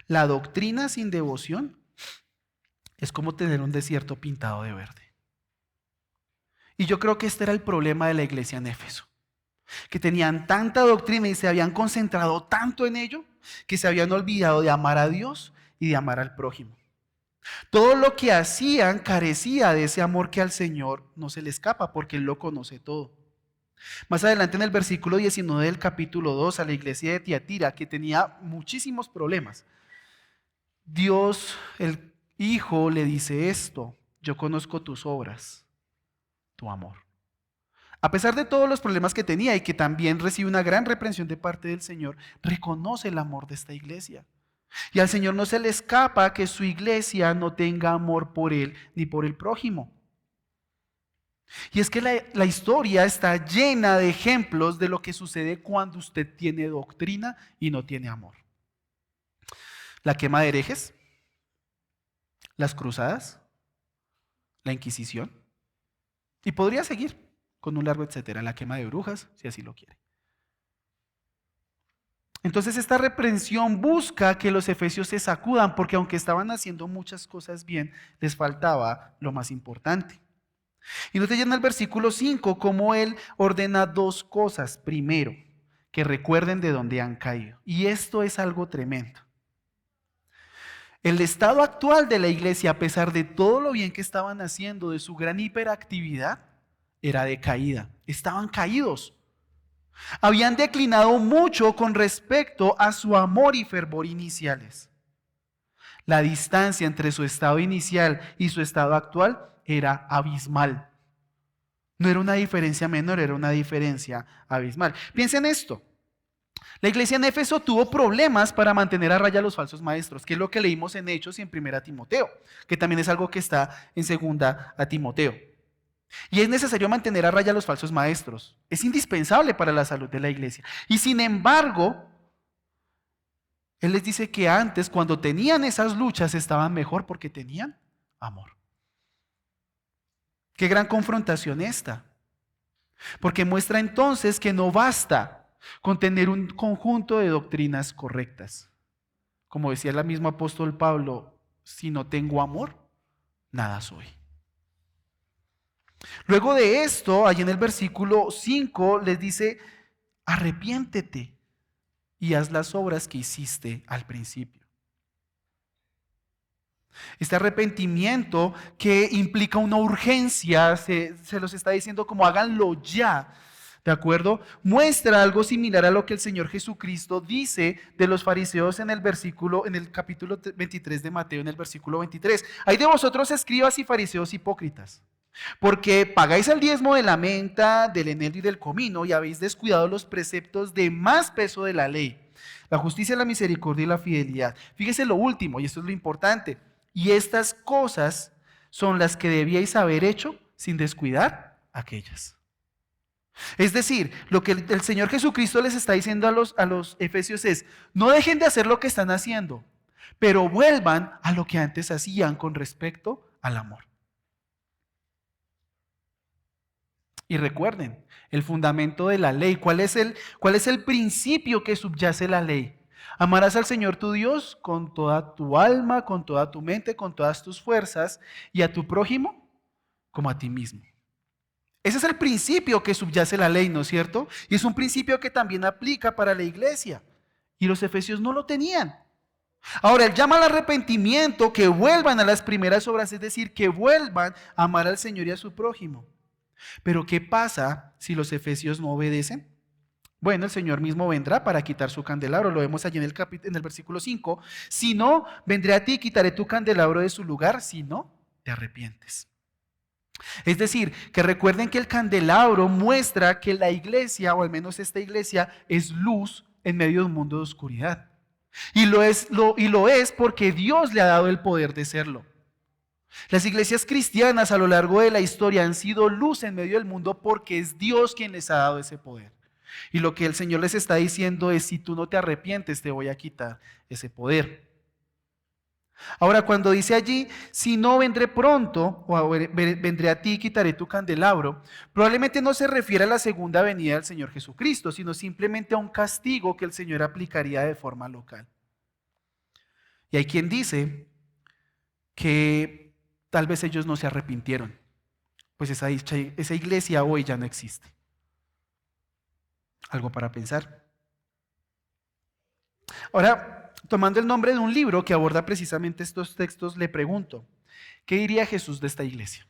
la doctrina sin devoción es como tener un desierto pintado de verde. Y yo creo que este era el problema de la iglesia en Éfeso, que tenían tanta doctrina y se habían concentrado tanto en ello que se habían olvidado de amar a Dios y de amar al prójimo. Todo lo que hacían carecía de ese amor que al Señor no se le escapa porque Él lo conoce todo. Más adelante en el versículo 19 del capítulo 2 a la iglesia de Tiatira, que tenía muchísimos problemas, Dios, el Hijo, le dice esto: yo conozco tus obras, tu amor. A pesar de todos los problemas que tenía y que también recibe una gran reprensión de parte del Señor, reconoce el amor de esta iglesia. Y al Señor no se le escapa que su iglesia no tenga amor por Él ni por el prójimo. Y es que la historia está llena de ejemplos de lo que sucede cuando usted tiene doctrina y no tiene amor. La quema de herejes, las cruzadas, la Inquisición, y podría seguir con un largo etcétera, la quema de brujas, si así lo quiere. Entonces esta reprensión busca que los efesios se sacudan, porque aunque estaban haciendo muchas cosas bien, les faltaba lo más importante. Y note ya en el versículo 5 cómo él ordena dos cosas. Primero, que recuerden de dónde han caído. Y esto es algo tremendo. El estado actual de la iglesia, a pesar de todo lo bien que estaban haciendo, de su gran hiperactividad, era de caída. Estaban caídos. Habían declinado mucho con respecto a su amor y fervor iniciales. La distancia entre su estado inicial y su estado actual era abismal. No era una diferencia menor, era una diferencia abismal. Piensen esto. La iglesia en Éfeso tuvo problemas para mantener a raya a los falsos maestros, que es lo que leímos en Hechos y en 1 Timoteo, que también es algo que está en 2 Timoteo. Y es necesario mantener a raya a los falsos maestros. Es indispensable para la salud de la iglesia. Y sin embargo, Él les dice que antes, cuando tenían esas luchas, estaban mejor porque tenían amor. Qué gran confrontación esta. Porque muestra entonces que no basta con tener un conjunto de doctrinas correctas. Como decía el mismo apóstol Pablo, si no tengo amor, nada soy. Luego de esto, allí en el versículo 5 les dice: arrepiéntete y haz las obras que hiciste al principio. Este arrepentimiento que implica una urgencia, se los está diciendo como háganlo ya, ¿de acuerdo? Muestra algo similar a lo que el Señor Jesucristo dice de los fariseos en el capítulo 23 de Mateo, en el versículo 23. Hay de vosotros, escribas y fariseos hipócritas, porque pagáis el diezmo de la menta, del eneldo y del comino, y habéis descuidado los preceptos de más peso de la ley: la justicia, la misericordia y la fidelidad. Fíjese lo último, y esto es lo importante: y estas cosas son las que debíais haber hecho sin descuidar aquellas. Es decir, lo que el Señor Jesucristo les está diciendo a los efesios es: no dejen de hacer lo que están haciendo, pero vuelvan a lo que antes hacían con respecto al amor. Y recuerden, el fundamento de la ley, ¿cuál es el principio que subyace la ley? Amarás al Señor tu Dios con toda tu alma, con toda tu mente, con todas tus fuerzas, y a tu prójimo como a ti mismo. Ese es el principio que subyace la ley, ¿no es cierto? Y es un principio que también aplica para la iglesia. Y los efesios no lo tenían. Ahora, Él llama al arrepentimiento, que vuelvan a las primeras obras, es decir, que vuelvan a amar al Señor y a su prójimo. Pero ¿qué pasa si los efesios no obedecen? Bueno, el Señor mismo vendrá para quitar su candelabro. Lo vemos allí en el versículo 5. Si no, vendré a ti y quitaré tu candelabro de su lugar, si no, te arrepientes. Es decir, que recuerden que el candelabro muestra que la iglesia, o al menos esta iglesia, es luz en medio de un mundo de oscuridad. Y lo es porque Dios le ha dado el poder de serlo. Las iglesias cristianas a lo largo de la historia han sido luz en medio del mundo porque es Dios quien les ha dado ese poder. Y lo que el Señor les está diciendo es: si tú no te arrepientes, te voy a quitar ese poder. Ahora, cuando dice allí, si no vendré pronto, o vendré a ti y quitaré tu candelabro, probablemente no se refiere a la segunda venida del Señor Jesucristo, sino simplemente a un castigo que el Señor aplicaría de forma local. Y hay quien dice que tal vez ellos no se arrepintieron, pues esa iglesia hoy ya no existe. Algo para pensar. Ahora, tomando el nombre de un libro que aborda precisamente estos textos, le pregunto, ¿qué diría Jesús de esta iglesia?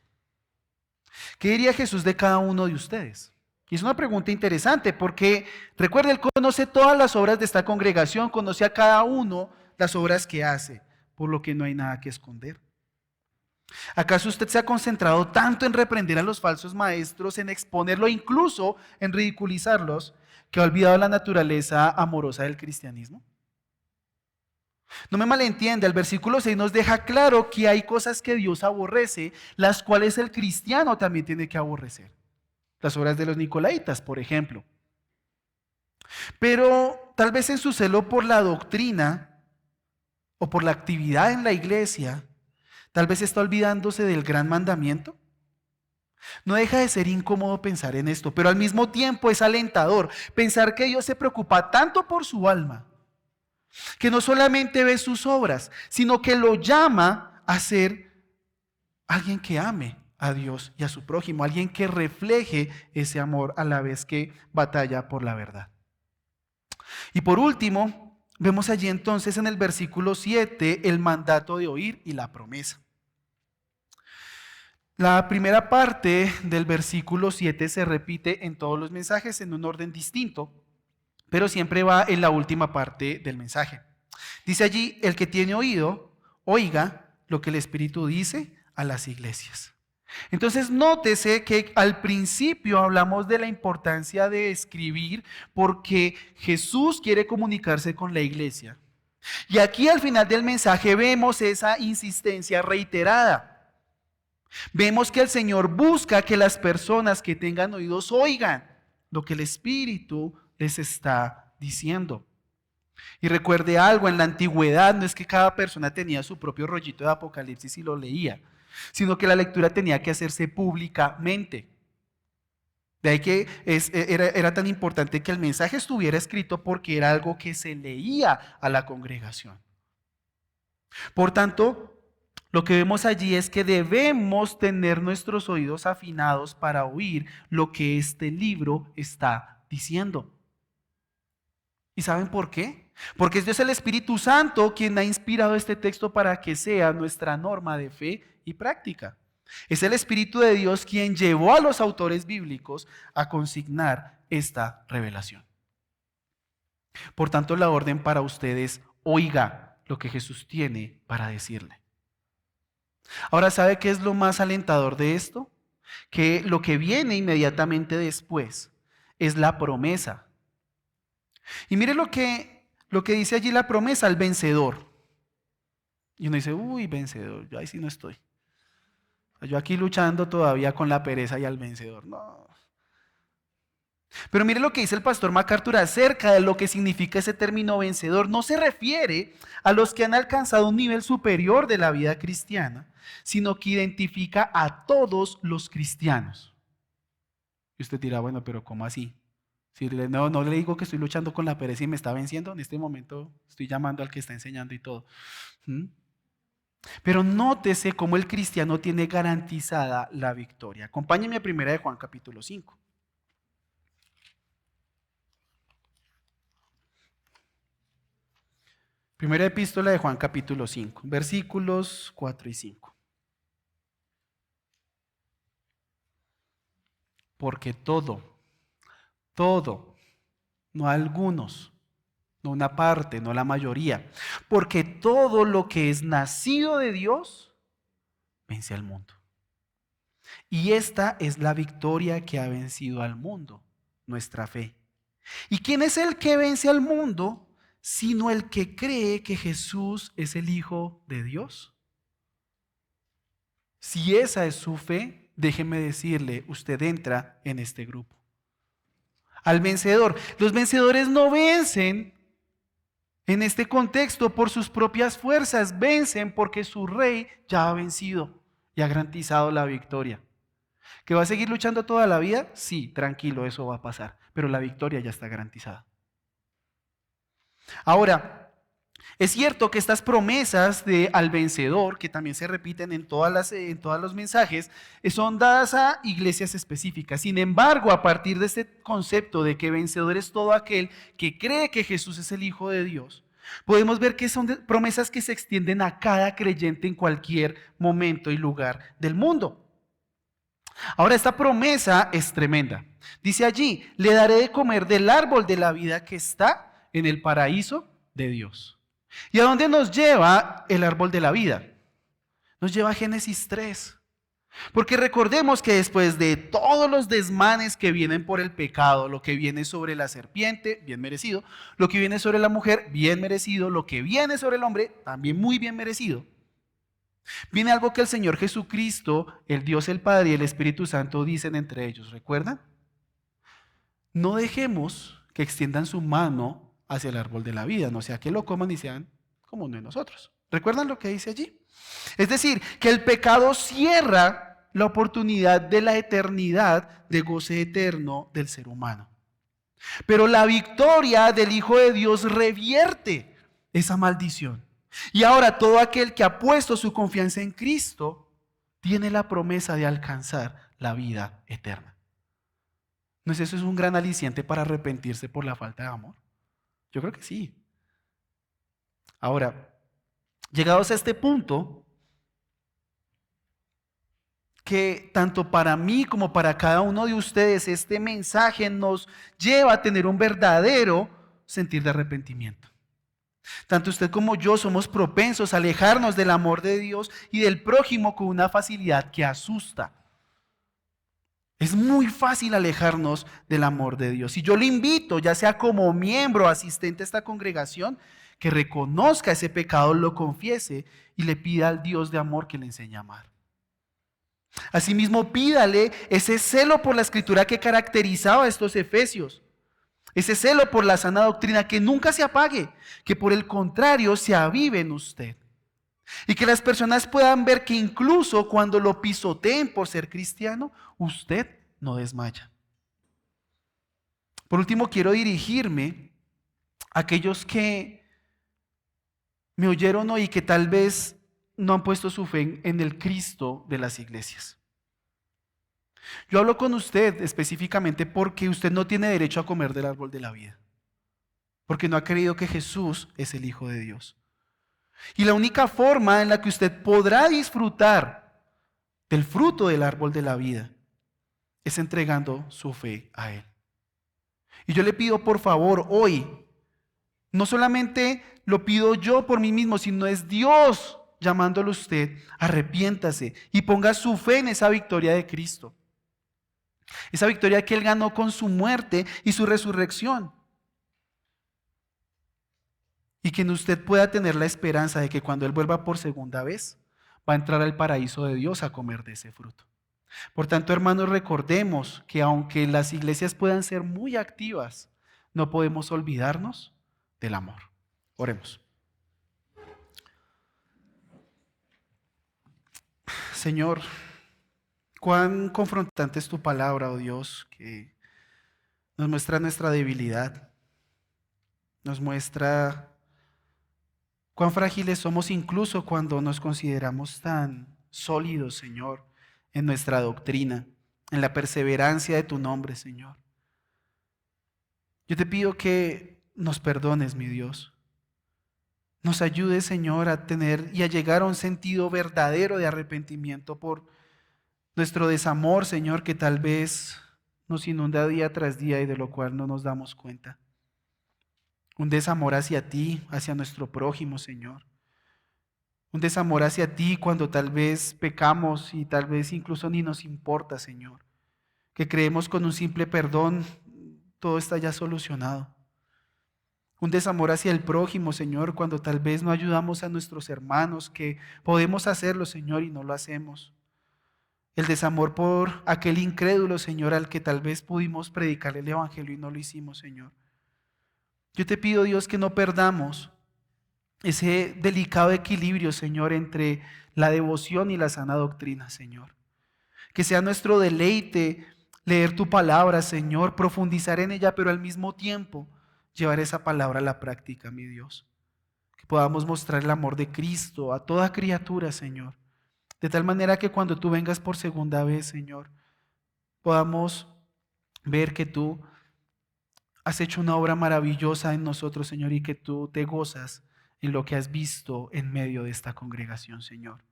¿Qué diría Jesús de cada uno de ustedes? Y es una pregunta interesante porque, recuerde, Él conoce todas las obras de esta congregación, conoce a cada uno las obras que hace, por lo que no hay nada que esconder. ¿Acaso usted se ha concentrado tanto en reprender a los falsos maestros, en exponerlo, incluso en ridiculizarlos, que ha olvidado la naturaleza amorosa del cristianismo? No me malentienda, el versículo 6 nos deja claro que hay cosas que Dios aborrece, las cuales el cristiano también tiene que aborrecer. Las obras de los nicolaítas, por ejemplo. Pero tal vez en su celo por la doctrina o por la actividad en la iglesia, tal vez está olvidándose del gran mandamiento. No deja de ser incómodo pensar en esto, pero al mismo tiempo es alentador pensar que Dios se preocupa tanto por su alma, que no solamente ve sus obras, sino que lo llama a ser alguien que ame a Dios y a su prójimo, alguien que refleje ese amor a la vez que batalla por la verdad. Y por último, vemos allí entonces en el versículo 7 el mandato de oír y la promesa. La primera parte del versículo 7 se repite en todos los mensajes en un orden distinto, pero siempre va en la última parte del mensaje. Dice allí: el que tiene oído, oiga lo que el Espíritu dice a las iglesias. Entonces nótese que al principio hablamos de la importancia de escribir porque Jesús quiere comunicarse con la iglesia. Y aquí al final del mensaje vemos esa insistencia reiterada. Vemos que el Señor busca que las personas que tengan oídos oigan lo que el Espíritu les está diciendo. Y recuerde algo, en la antigüedad no es que cada persona tenía su propio rollito de Apocalipsis y lo leía, sino que la lectura tenía que hacerse públicamente. De ahí que era tan importante que el mensaje estuviera escrito porque era algo que se leía a la congregación. Por tanto, lo que vemos allí es que debemos tener nuestros oídos afinados para oír lo que este libro está diciendo. ¿Y saben por qué? Porque es Dios el Espíritu Santo quien ha inspirado este texto para que sea nuestra norma de fe y práctica. Es el Espíritu de Dios quien llevó a los autores bíblicos a consignar esta revelación. Por tanto, la orden para ustedes: oiga lo que Jesús tiene para decirle. Ahora, ¿sabe qué es lo más alentador de esto? Que lo que viene inmediatamente después es la promesa. Y mire lo que dice allí la promesa: al vencedor. Y uno dice: uy, vencedor, yo ahí sí no estoy. Yo aquí luchando todavía con la pereza y al vencedor. No. Pero mire lo que dice el pastor MacArthur acerca de lo que significa ese término vencedor. No se refiere a los que han alcanzado un nivel superior de la vida cristiana, sino que identifica a todos los cristianos. Y usted dirá: bueno, pero ¿cómo así? Si no le digo que estoy luchando con la pereza y me está venciendo, en este momento estoy llamando al que está enseñando y todo. Pero nótese cómo el cristiano tiene garantizada la victoria. Acompáñenme a 1 de Juan capítulo 5. Primera epístola de Juan capítulo 5, versículos 4 y 5. Porque todo, no algunos, no una parte, no la mayoría, porque todo lo que es nacido de Dios vence al mundo. Y esta es la victoria que ha vencido al mundo, nuestra fe. ¿Y quién es el que vence al mundo, sino el que cree que Jesús es el Hijo de Dios? Si esa es su fe, déjeme decirle, usted entra en este grupo. Al vencedor. Los vencedores no vencen en este contexto por sus propias fuerzas, vencen porque su rey ya ha vencido y ha garantizado la victoria. ¿Que va a seguir luchando toda la vida? Sí, tranquilo, eso va a pasar, pero la victoria ya está garantizada. Ahora, es cierto que estas promesas de al vencedor, que también se repiten en todos los mensajes, son dadas a iglesias específicas. Sin embargo, a partir de este concepto de que vencedor es todo aquel que cree que Jesús es el Hijo de Dios, podemos ver que son promesas que se extienden a cada creyente en cualquier momento y lugar del mundo. Ahora, esta promesa es tremenda. Dice allí, le daré de comer del árbol de la vida que está en el paraíso de Dios. ¿Y a dónde nos lleva el árbol de la vida? Nos lleva a Génesis 3. Porque recordemos que después de todos los desmanes que vienen por el pecado, lo que viene sobre la serpiente, bien merecido, lo que viene sobre la mujer, bien merecido, lo que viene sobre el hombre, también muy bien merecido, viene algo que el Señor Jesucristo, el Dios el Padre y el Espíritu Santo dicen entre ellos, ¿recuerdan? No dejemos que extiendan su mano hacia el árbol de la vida, no sea que lo coman y sean como uno de nosotros. ¿Recuerdan lo que dice allí? Es decir, que el pecado cierra la oportunidad de la eternidad, de goce eterno del ser humano. Pero la victoria del Hijo de Dios revierte esa maldición. Y ahora todo aquel que ha puesto su confianza en Cristo tiene la promesa de alcanzar la vida eterna. ¿No es eso un gran aliciente para arrepentirse por la falta de amor? Yo creo que sí. Ahora, llegados a este punto, que tanto para mí como para cada uno de ustedes este mensaje nos lleva a tener un verdadero sentir de arrepentimiento. Tanto usted como yo somos propensos a alejarnos del amor de Dios y del prójimo con una facilidad que asusta. Es muy fácil alejarnos del amor de Dios. Y yo le invito, ya sea como miembro asistente a esta congregación, que reconozca ese pecado, lo confiese y le pida al Dios de amor que le enseñe a amar. Asimismo, pídale ese celo por la escritura que caracterizaba a estos efesios. Ese celo por la sana doctrina que nunca se apague, que por el contrario se avive en usted. Y que las personas puedan ver que incluso cuando lo pisoteen por ser cristiano, usted no desmaya. Por último, quiero dirigirme a aquellos que me oyeron hoy y que tal vez no han puesto su fe en el Cristo de las iglesias. Yo hablo con usted específicamente porque usted no tiene derecho a comer del árbol de la vida, porque no ha creído que Jesús es el Hijo de Dios. Y la única forma en la que usted podrá disfrutar del fruto del árbol de la vida es entregando su fe a Él. Y yo le pido por favor hoy, no solamente lo pido yo por mí mismo, sino es Dios llamándolo a usted, arrepiéntase y ponga su fe en esa victoria de Cristo. Esa victoria que Él ganó con su muerte y su resurrección. Y que usted pueda tener la esperanza de que cuando Él vuelva por segunda vez, va a entrar al paraíso de Dios a comer de ese fruto. Por tanto, hermanos, recordemos que aunque las iglesias puedan ser muy activas, no podemos olvidarnos del amor. Oremos. Señor, cuán confrontante es tu palabra, oh Dios, que nos muestra nuestra debilidad, nos muestra cuán frágiles somos incluso cuando nos consideramos tan sólidos, Señor, en nuestra doctrina, en la perseverancia de tu nombre, Señor. Yo te pido que nos perdones, mi Dios. nos ayude, Señor, a tener y a llegar a un sentido verdadero de arrepentimiento por nuestro desamor, Señor, que tal vez nos inunda día tras día y de lo cual no nos damos cuenta. Un desamor hacia ti, hacia nuestro prójimo, Señor. Un desamor hacia ti cuando tal vez pecamos y tal vez incluso ni nos importa, Señor. Que creemos con un simple perdón, todo está ya solucionado. Un desamor hacia el prójimo, Señor, cuando tal vez no ayudamos a nuestros hermanos, que podemos hacerlo, Señor, y no lo hacemos. El desamor por aquel incrédulo, Señor, al que tal vez pudimos predicarle el evangelio y no lo hicimos, Señor. Yo te pido, Dios, que no perdamos ese delicado equilibrio, Señor, entre la devoción y la sana doctrina, Señor. Que sea nuestro deleite leer tu palabra, Señor, profundizar en ella, pero al mismo tiempo llevar esa palabra a la práctica, mi Dios. Que podamos mostrar el amor de Cristo a toda criatura, Señor. De tal manera que cuando tú vengas por segunda vez, Señor, podamos ver que tú has hecho una obra maravillosa en nosotros, Señor, y que tú te gozas en lo que has visto en medio de esta congregación, Señor.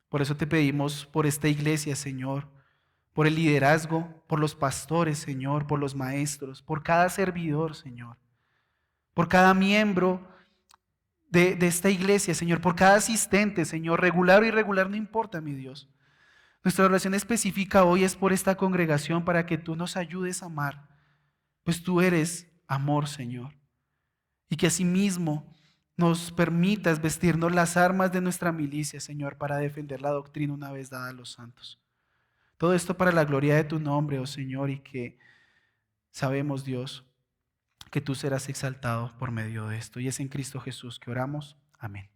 Por eso te pedimos por esta iglesia, Señor, por el liderazgo, por los pastores, Señor, por los maestros, por cada servidor, Señor, por cada miembro de esta iglesia, Señor, por cada asistente, Señor, regular o irregular, no importa, mi Dios. Nuestra oración específica hoy es por esta congregación para que tú nos ayudes a amar, pues tú eres amor, Señor, y que asimismo nos permitas vestirnos las armas de nuestra milicia, Señor, para defender la doctrina una vez dada a los santos. Todo esto para la gloria de tu nombre, oh Señor, y que sabemos, Dios, que tú serás exaltado por medio de esto. Y es en Cristo Jesús que oramos. Amén.